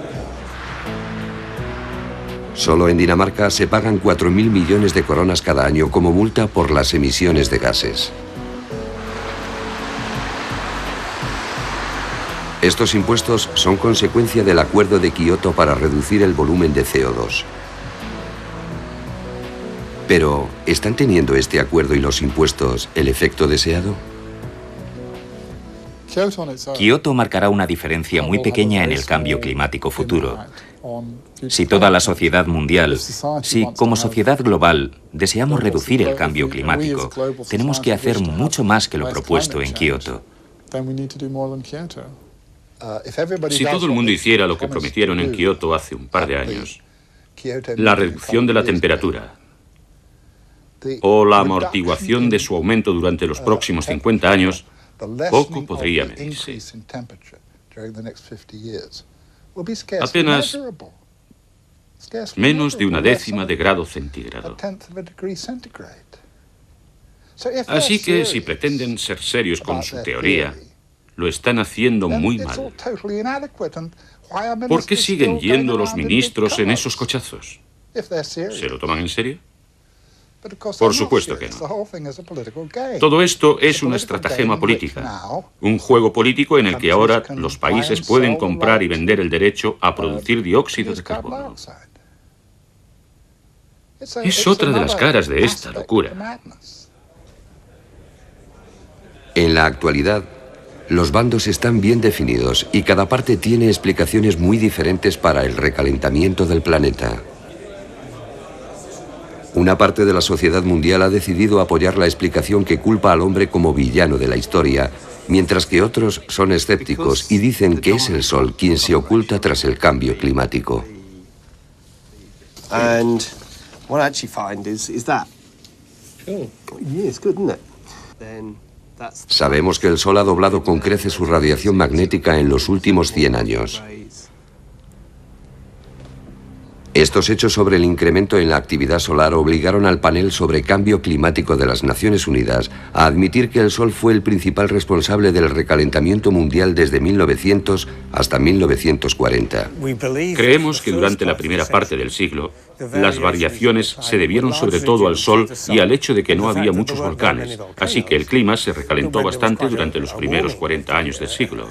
Solo en Dinamarca se pagan 4.000 millones de coronas cada año como multa por las emisiones de gases. Estos impuestos son consecuencia del Acuerdo de Kioto para reducir el volumen de CO2. Pero, ¿están teniendo este acuerdo y los impuestos el efecto deseado? Kioto marcará una diferencia muy pequeña en el cambio climático futuro. Si toda la sociedad mundial, si como sociedad global deseamos reducir el cambio climático, tenemos que hacer mucho más que lo propuesto en Kioto. Si todo el mundo hiciera lo que prometieron en Kioto hace un par de años, la reducción de la temperatura o la amortiguación de su aumento durante los próximos 50 años, poco podría medirse. Apenas menos de 1/10 de grado centígrado. Así que si pretenden ser serios con su teoría, lo están haciendo muy mal. ¿Por qué siguen yendo los ministros en esos cochazos? ¿Se lo toman en serio? Por supuesto que no. Todo esto es una estratagema política, un juego político en el que ahora los países pueden comprar y vender el derecho a producir dióxido de carbono. Es otra de las caras de esta locura. En la actualidad, los bandos están bien definidos y cada parte tiene explicaciones muy diferentes para el recalentamiento del planeta. Una parte de la sociedad mundial ha decidido apoyar la explicación que culpa al hombre como villano de la historia, mientras que otros son escépticos y dicen que es el Sol quien se oculta tras el cambio climático. Sabemos que el Sol ha doblado con creces su radiación magnética en los últimos 100 años. Estos hechos sobre el incremento en la actividad solar obligaron al panel sobre cambio climático de las Naciones Unidas a admitir que el Sol fue el principal responsable del recalentamiento mundial desde 1900 hasta 1940. Creemos que durante la primera parte del siglo, las variaciones se debieron sobre todo al Sol y al hecho de que no había muchos volcanes, así que el clima se recalentó bastante durante los primeros 40 años del siglo.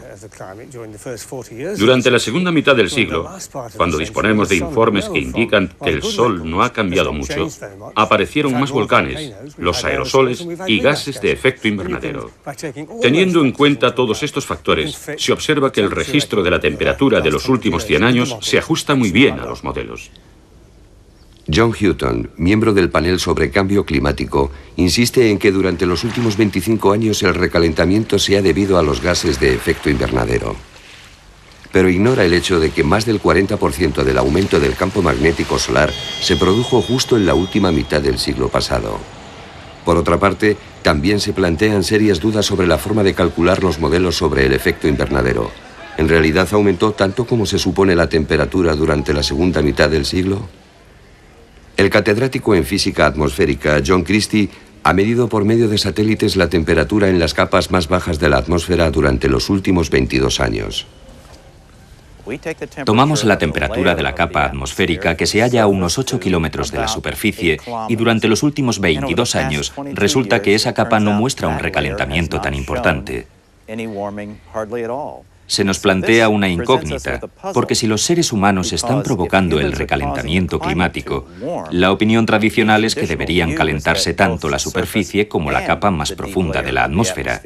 Durante la segunda mitad del siglo, cuando disponemos de informes que indican que el Sol no ha cambiado mucho, aparecieron más volcanes, los aerosoles y gases de efecto invernadero. Teniendo en cuenta todos estos factores, se observa que el registro de la temperatura de los últimos 100 años se ajusta muy bien a los modelos. John Houghton, miembro del panel sobre cambio climático, insiste en que durante los últimos 25 años el recalentamiento se ha debido a los gases de efecto invernadero. Pero ignora el hecho de que más del 40% del aumento del campo magnético solar se produjo justo en la última mitad del siglo pasado. Por otra parte, también se plantean serias dudas sobre la forma de calcular los modelos sobre el efecto invernadero. ¿En realidad aumentó tanto como se supone la temperatura durante la segunda mitad del siglo? El catedrático en física atmosférica, John Christie, ha medido por medio de satélites la temperatura en las capas más bajas de la atmósfera durante los últimos 22 años. Tomamos la temperatura de la capa atmosférica que se halla a unos 8 kilómetros de la superficie y durante los últimos 22 años resulta que esa capa no muestra un recalentamiento tan importante. Se nos plantea una incógnita, porque si los seres humanos están provocando el recalentamiento climático, la opinión tradicional es que deberían calentarse tanto la superficie como la capa más profunda de la atmósfera.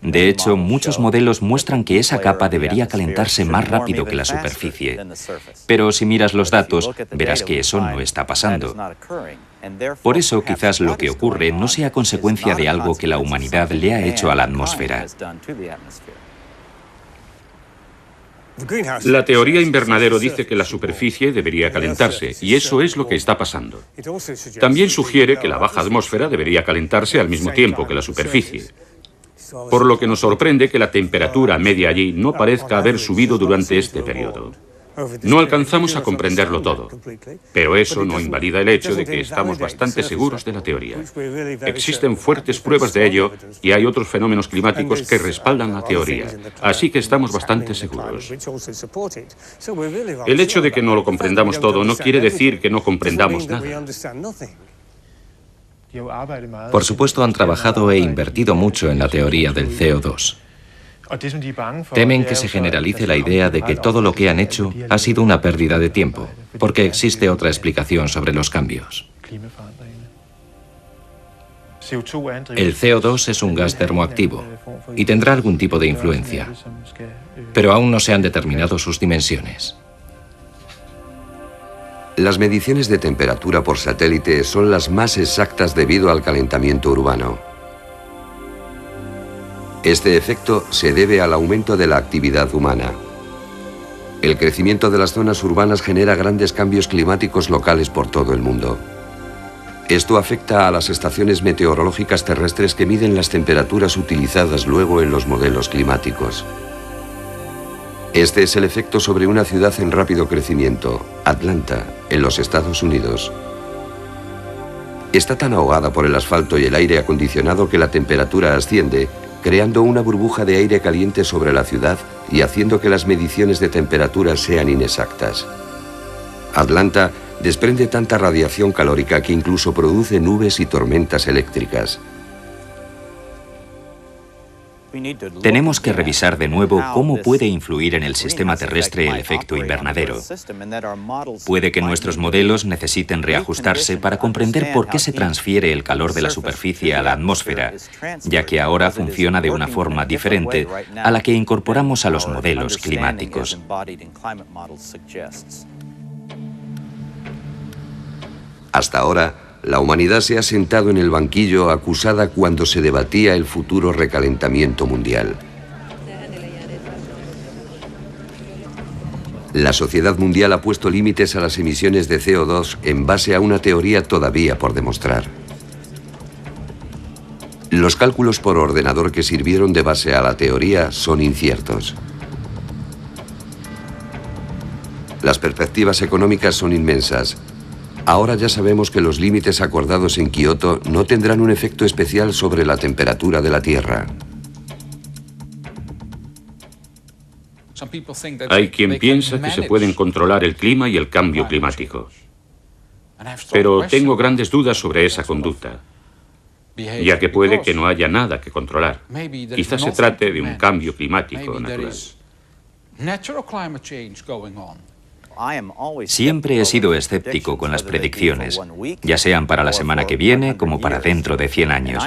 De hecho, muchos modelos muestran que esa capa debería calentarse más rápido que la superficie. Pero si miras los datos, verás que eso no está pasando. Por eso, quizás lo que ocurre no sea consecuencia de algo que la humanidad le ha hecho a la atmósfera. La teoría invernadero dice que la superficie debería calentarse, y eso es lo que está pasando. También sugiere que la baja atmósfera debería calentarse al mismo tiempo que la superficie. Por lo que nos sorprende que la temperatura media allí no parezca haber subido durante este periodo. No alcanzamos a comprenderlo todo, pero eso no invalida el hecho de que estamos bastante seguros de la teoría. Existen fuertes pruebas de ello y hay otros fenómenos climáticos que respaldan la teoría, así que estamos bastante seguros. El hecho de que no lo comprendamos todo no quiere decir que no comprendamos nada. Por supuesto, han trabajado e invertido mucho en la teoría del CO2. Temen que se generalice la idea de que todo lo que han hecho ha sido una pérdida de tiempo, porque existe otra explicación sobre los cambios. El CO2 es un gas termoactivo y tendrá algún tipo de influencia, pero aún no se han determinado sus dimensiones. Las mediciones de temperatura por satélite son las más exactas debido al calentamiento urbano. Este efecto se debe al aumento de la actividad humana. El crecimiento de las zonas urbanas genera grandes cambios climáticos locales por todo el mundo. Esto afecta a las estaciones meteorológicas terrestres que miden las temperaturas utilizadas luego en los modelos climáticos. Este es el efecto sobre una ciudad en rápido crecimiento, Atlanta, en los Estados Unidos. Está tan ahogada por el asfalto y el aire acondicionado que la temperatura asciende, creando una burbuja de aire caliente sobre la ciudad y haciendo que las mediciones de temperatura sean inexactas. Atlanta desprende tanta radiación calórica que incluso produce nubes y tormentas eléctricas. Tenemos que revisar de nuevo cómo puede influir en el sistema terrestre el efecto invernadero. Puede que nuestros modelos necesiten reajustarse para comprender por qué se transfiere el calor de la superficie a la atmósfera, ya que ahora funciona de una forma diferente a la que incorporamos a los modelos climáticos. Hasta ahora, la humanidad se ha sentado en el banquillo acusada cuando se debatía el futuro recalentamiento mundial. La sociedad mundial ha puesto límites a las emisiones de CO2 en base a una teoría todavía por demostrar. Los cálculos por ordenador que sirvieron de base a la teoría son inciertos. Las perspectivas económicas son inmensas. Ahora ya sabemos que los límites acordados en Kioto no tendrán un efecto especial sobre la temperatura de la Tierra. Hay quien piensa que se pueden controlar el clima y el cambio climático. Pero tengo grandes dudas sobre esa conducta, ya que puede que no haya nada que controlar. Quizás se trate de un cambio climático natural. Siempre he sido escéptico con las predicciones, ya sean para la semana que viene como para dentro de 100 años.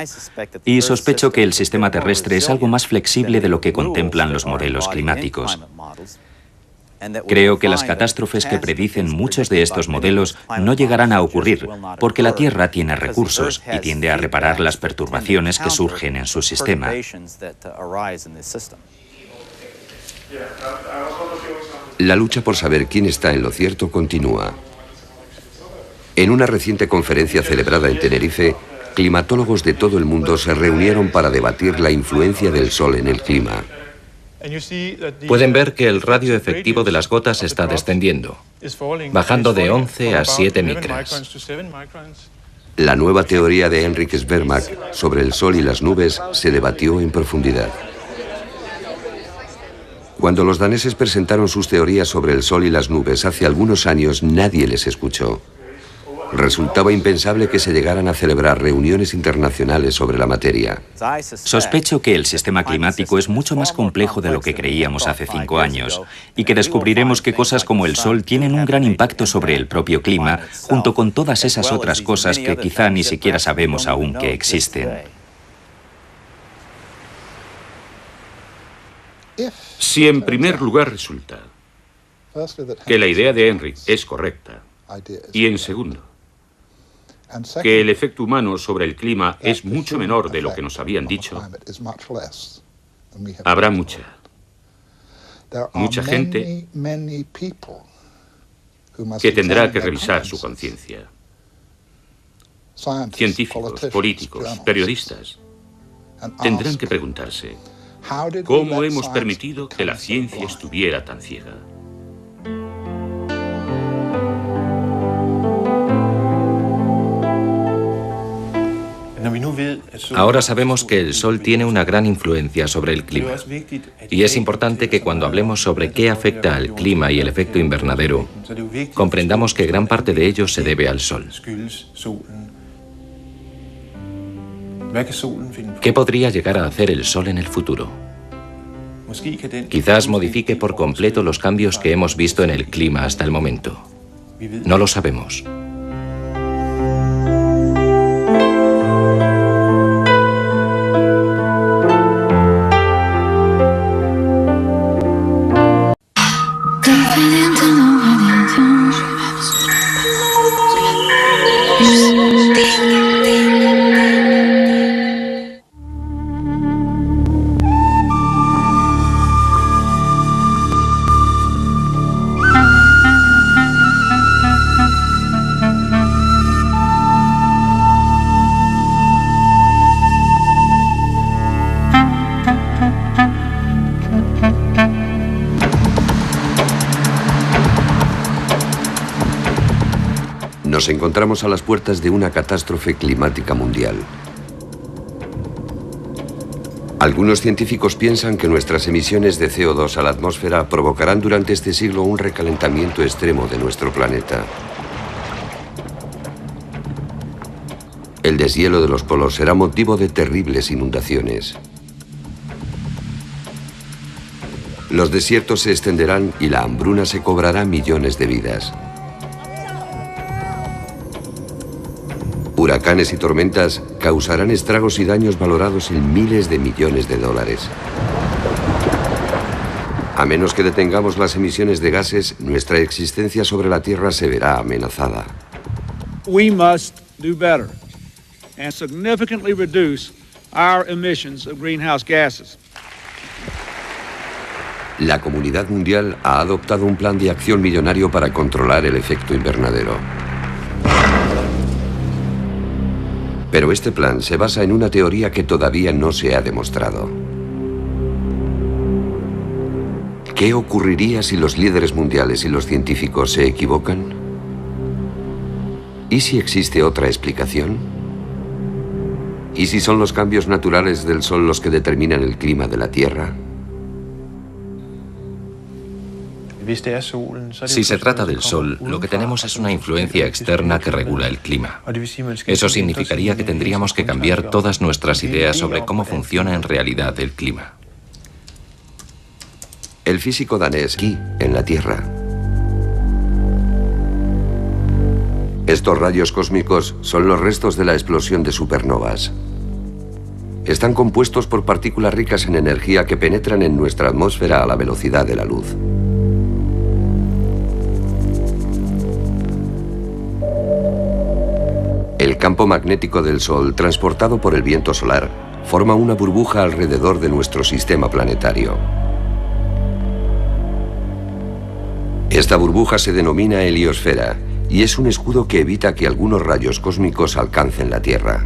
Y sospecho que el sistema terrestre es algo más flexible de lo que contemplan los modelos climáticos. Creo que las catástrofes que predicen muchos de estos modelos no llegarán a ocurrir, porque la Tierra tiene recursos y tiende a reparar las perturbaciones que surgen en su sistema. La lucha por saber quién está en lo cierto continúa. En una reciente conferencia celebrada en Tenerife, climatólogos de todo el mundo se reunieron para debatir la influencia del sol en el clima. Pueden ver que el radio efectivo de las gotas está descendiendo. bajando de 11 a 7 micras. La nueva teoría de Henrik Svermark sobre el Sol y las nubes se debatió en profundidad. Cuando los daneses presentaron sus teorías sobre el Sol y las nubes hace algunos años, nadie les escuchó. Resultaba impensable que se llegaran a celebrar reuniones internacionales sobre la materia. Sospecho que el sistema climático es mucho más complejo de lo que creíamos hace 5 años y que descubriremos que cosas como el Sol tienen un gran impacto sobre el propio clima, junto con todas esas otras cosas que quizá ni siquiera sabemos aún que existen. Si en primer lugar resulta que la idea de Henrik es correcta, y en segundo, que el efecto humano sobre el clima es mucho menor de lo que nos habían dicho, habrá mucha gente que tendrá que revisar su conciencia. Científicos, políticos, periodistas tendrán que preguntarse, ¿cómo hemos permitido que la ciencia estuviera tan ciega? Ahora sabemos que el Sol tiene una gran influencia sobre el clima. Y es importante que cuando hablemos sobre qué afecta al clima y el efecto invernadero, comprendamos que gran parte de ello se debe al Sol. ¿Qué podría llegar a hacer el Sol en el futuro? Quizás modifique por completo los cambios que hemos visto en el clima hasta el momento. No lo sabemos. Nos encontramos a las puertas de una catástrofe climática mundial. Algunos científicos piensan que nuestras emisiones de CO2 a la atmósfera provocarán durante este siglo un recalentamiento extremo de nuestro planeta. El deshielo de los polos será motivo de terribles inundaciones. Los desiertos se extenderán y la hambruna se cobrará millones de vidas. Huracanes y tormentas causarán estragos y daños valorados en miles de millones de dólares. A menos que detengamos las emisiones de gases, nuestra existencia sobre la Tierra se verá amenazada. We must do better and significantly reduce our emissions of greenhouse gases. La comunidad mundial ha adoptado un plan de acción millonario para controlar el efecto invernadero. Pero este plan se basa en una teoría que todavía no se ha demostrado. ¿Qué ocurriría si los líderes mundiales y los científicos se equivocan? ¿Y si existe otra explicación? ¿Y si son los cambios naturales del Sol los que determinan el clima de la Tierra? Si se trata del Sol, lo que tenemos es una influencia externa que regula el clima. Eso significaría que tendríamos que cambiar todas nuestras ideas sobre cómo funciona en realidad el clima. El físico danés aquí, en la Tierra. Estos rayos cósmicos son los restos de la explosión de supernovas. Están compuestos por partículas ricas en energía que penetran en nuestra atmósfera a la velocidad de la luz. El campo magnético del Sol, transportado por el viento solar, forma una burbuja alrededor de nuestro sistema planetario. Esta burbuja se denomina heliosfera y es un escudo que evita que algunos rayos cósmicos alcancen la Tierra.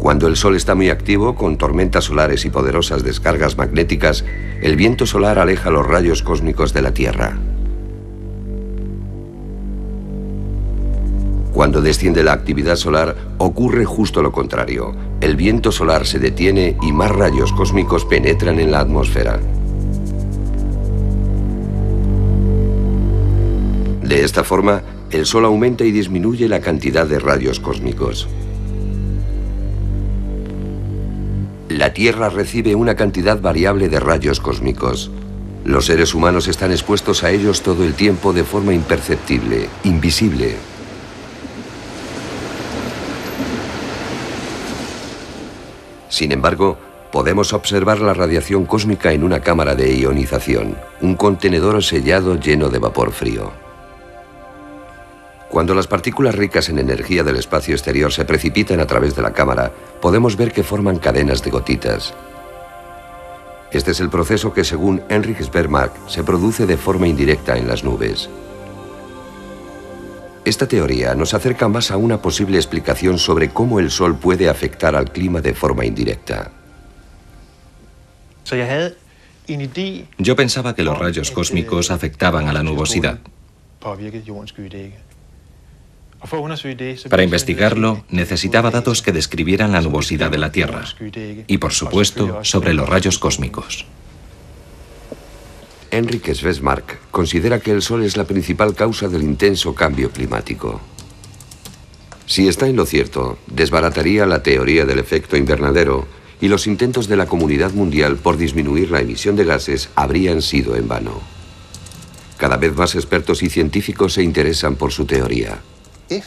Cuando el Sol está muy activo, con tormentas solares y poderosas descargas magnéticas, el viento solar aleja los rayos cósmicos de la Tierra. Cuando desciende la actividad solar, ocurre justo lo contrario. El viento solar se detiene y más rayos cósmicos penetran en la atmósfera. De esta forma, el Sol aumenta y disminuye la cantidad de rayos cósmicos. La Tierra recibe una cantidad variable de rayos cósmicos. Los seres humanos están expuestos a ellos todo el tiempo de forma imperceptible, invisible. Sin embargo, podemos observar la radiación cósmica en una cámara de ionización, un contenedor sellado lleno de vapor frío. Cuando las partículas ricas en energía del espacio exterior se precipitan a través de la cámara, podemos ver que forman cadenas de gotitas. Este es el proceso que, según Henrik Svermark, se produce de forma indirecta en las nubes. Esta teoría nos acerca más a una posible explicación sobre cómo el Sol puede afectar al clima de forma indirecta. Yo pensaba que los rayos cósmicos afectaban a la nubosidad. Para investigarlo, necesitaba datos que describieran la nubosidad de la Tierra y, por supuesto, sobre los rayos cósmicos. Henrik Svermark considera que el Sol es la principal causa del intenso cambio climático. Si está en lo cierto, desbarataría la teoría del efecto invernadero y los intentos de la comunidad mundial por disminuir la emisión de gases habrían sido en vano. Cada vez más expertos y científicos se interesan por su teoría.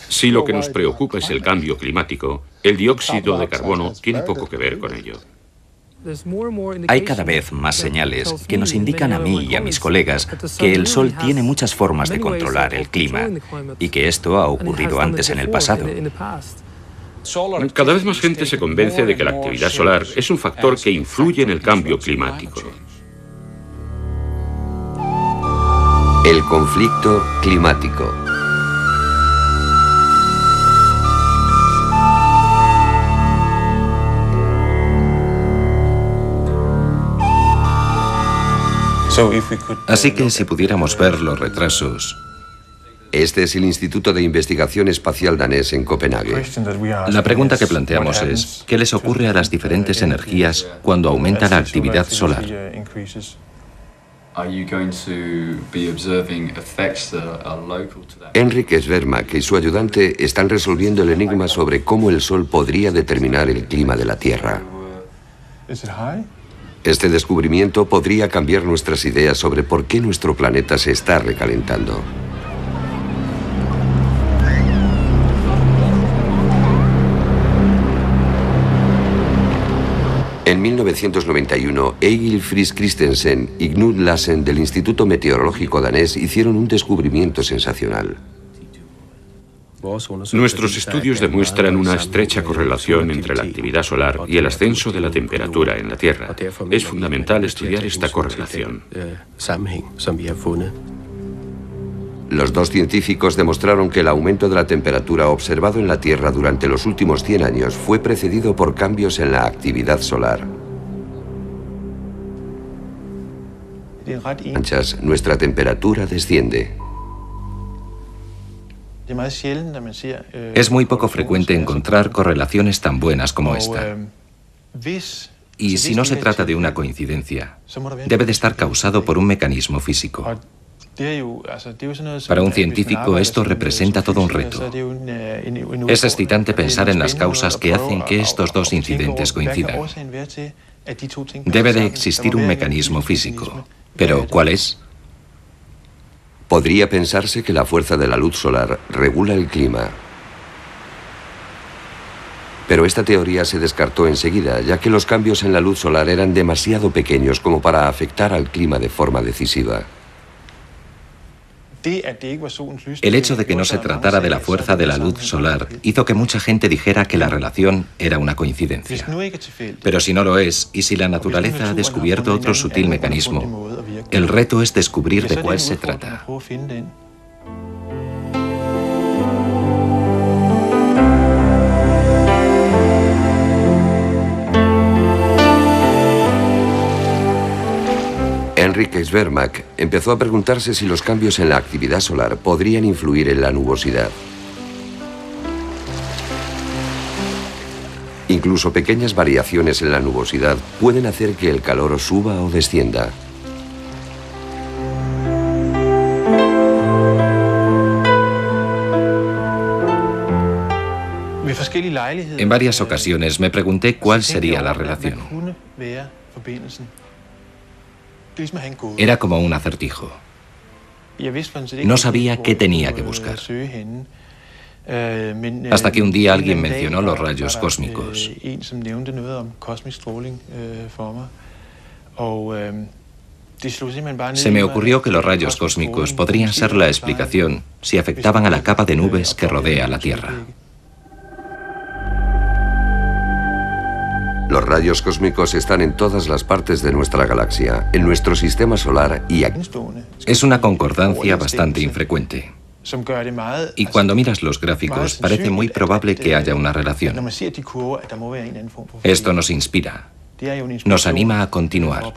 Si lo que nos preocupa es el cambio climático, el dióxido de carbono tiene poco que ver con ello. Hay cada vez más señales que nos indican a mí y a mis colegas que el Sol tiene muchas formas de controlar el clima y que esto ha ocurrido antes en el pasado. Cada vez más gente se convence de que la actividad solar es un factor que influye en el cambio climático. El conflicto climático. Así que si pudiéramos ver los retrasos. Este es el Instituto de Investigación Espacial danés en Copenhague. La pregunta que planteamos es, ¿qué les ocurre a las diferentes energías cuando aumenta la actividad solar? Henrik Svermark y su ayudante están resolviendo el enigma sobre cómo el Sol podría determinar el clima de la Tierra. Este descubrimiento podría cambiar nuestras ideas sobre por qué nuestro planeta se está recalentando. En 1991, Egil Friis Christensen y Knut Lassen del Instituto Meteorológico danés hicieron un descubrimiento sensacional. Nuestros estudios demuestran una estrecha correlación entre la actividad solar y el ascenso de la temperatura en la Tierra. Es fundamental estudiar esta correlación. Los dos científicos demostraron que el aumento de la temperatura observado en la Tierra durante los últimos 100 años fue precedido por cambios en la actividad solar. Nuestra temperatura desciende. Es muy poco frecuente encontrar correlaciones tan buenas como esta. Y si no se trata de una coincidencia, debe de estar causado por un mecanismo físico. Para un científico esto representa todo un reto. Es excitante pensar en las causas que hacen que estos dos incidentes coincidan. Debe de existir un mecanismo físico. ¿Pero cuál es? Podría pensarse que la fuerza de la luz solar regula el clima. Pero esta teoría se descartó enseguida, ya que los cambios en la luz solar eran demasiado pequeños como para afectar al clima de forma decisiva. El hecho de que no se tratara de la fuerza de la luz solar hizo que mucha gente dijera que la relación era una coincidencia. Pero si no lo es, y si la naturaleza ha descubierto otro sutil mecanismo, el reto es descubrir de cuál se trata. Henrik Svermark empezó a preguntarse si los cambios en la actividad solar podrían influir en la nubosidad. Incluso pequeñas variaciones en la nubosidad pueden hacer que el calor suba o descienda. En varias ocasiones me pregunté cuál sería la relación. Era como un acertijo. No sabía qué tenía que buscar. Hasta que un día alguien mencionó los rayos cósmicos. Se me ocurrió que los rayos cósmicos podrían ser la explicación si afectaban a la capa de nubes que rodea la Tierra. Los rayos cósmicos están en todas las partes de nuestra galaxia, en nuestro sistema solar y aquí. Es una concordancia bastante infrecuente. Y cuando miras los gráficos, parece muy probable que haya una relación. Esto nos inspira, nos anima a continuar.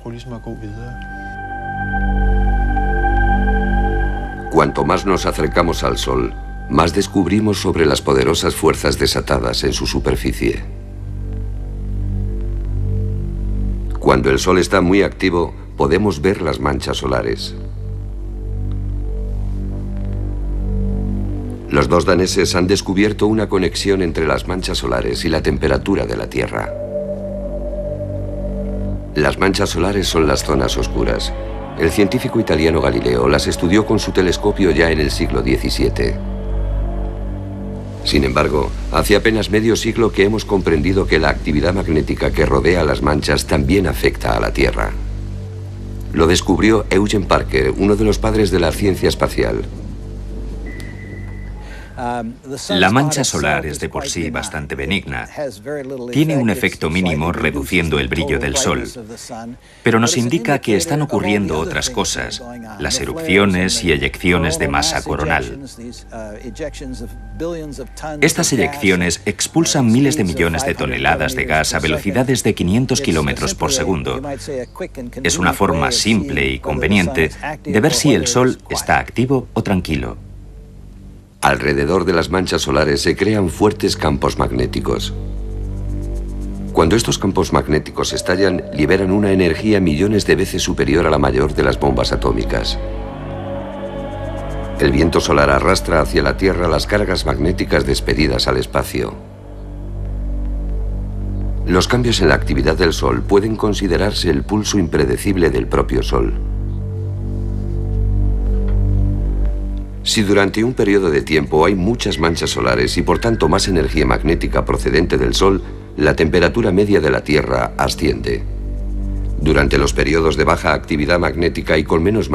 Cuanto más nos acercamos al Sol, más descubrimos sobre las poderosas fuerzas desatadas en su superficie. Cuando el Sol está muy activo, podemos ver las manchas solares. Los dos daneses han descubierto una conexión entre las manchas solares y la temperatura de la Tierra. Las manchas solares son las zonas oscuras. El científico italiano Galileo las estudió con su telescopio ya en el siglo XVII. Sin embargo, hace apenas medio siglo que hemos comprendido que la actividad magnética que rodea las manchas también afecta a la Tierra. Lo descubrió Eugene Parker, uno de los padres de la ciencia espacial. La mancha solar es de por sí bastante benigna. Tiene un efecto mínimo reduciendo el brillo del Sol, pero nos indica que están ocurriendo otras cosas, las erupciones y eyecciones de masa coronal. Estas eyecciones expulsan miles de millones de toneladas de gas a velocidades de 500 kilómetros por segundo. Es una forma simple y conveniente de ver si el Sol está activo o tranquilo. Alrededor de las manchas solares se crean fuertes campos magnéticos. Cuando estos campos magnéticos estallan, liberan una energía millones de veces superior a la mayor de las bombas atómicas. El viento solar arrastra hacia la Tierra las cargas magnéticas despedidas al espacio. Los cambios en la actividad del Sol pueden considerarse el pulso impredecible del propio Sol. Si durante un periodo de tiempo hay muchas manchas solares y por tanto más energía magnética procedente del Sol, la temperatura media de la Tierra asciende. Durante los periodos de baja actividad magnética y con menos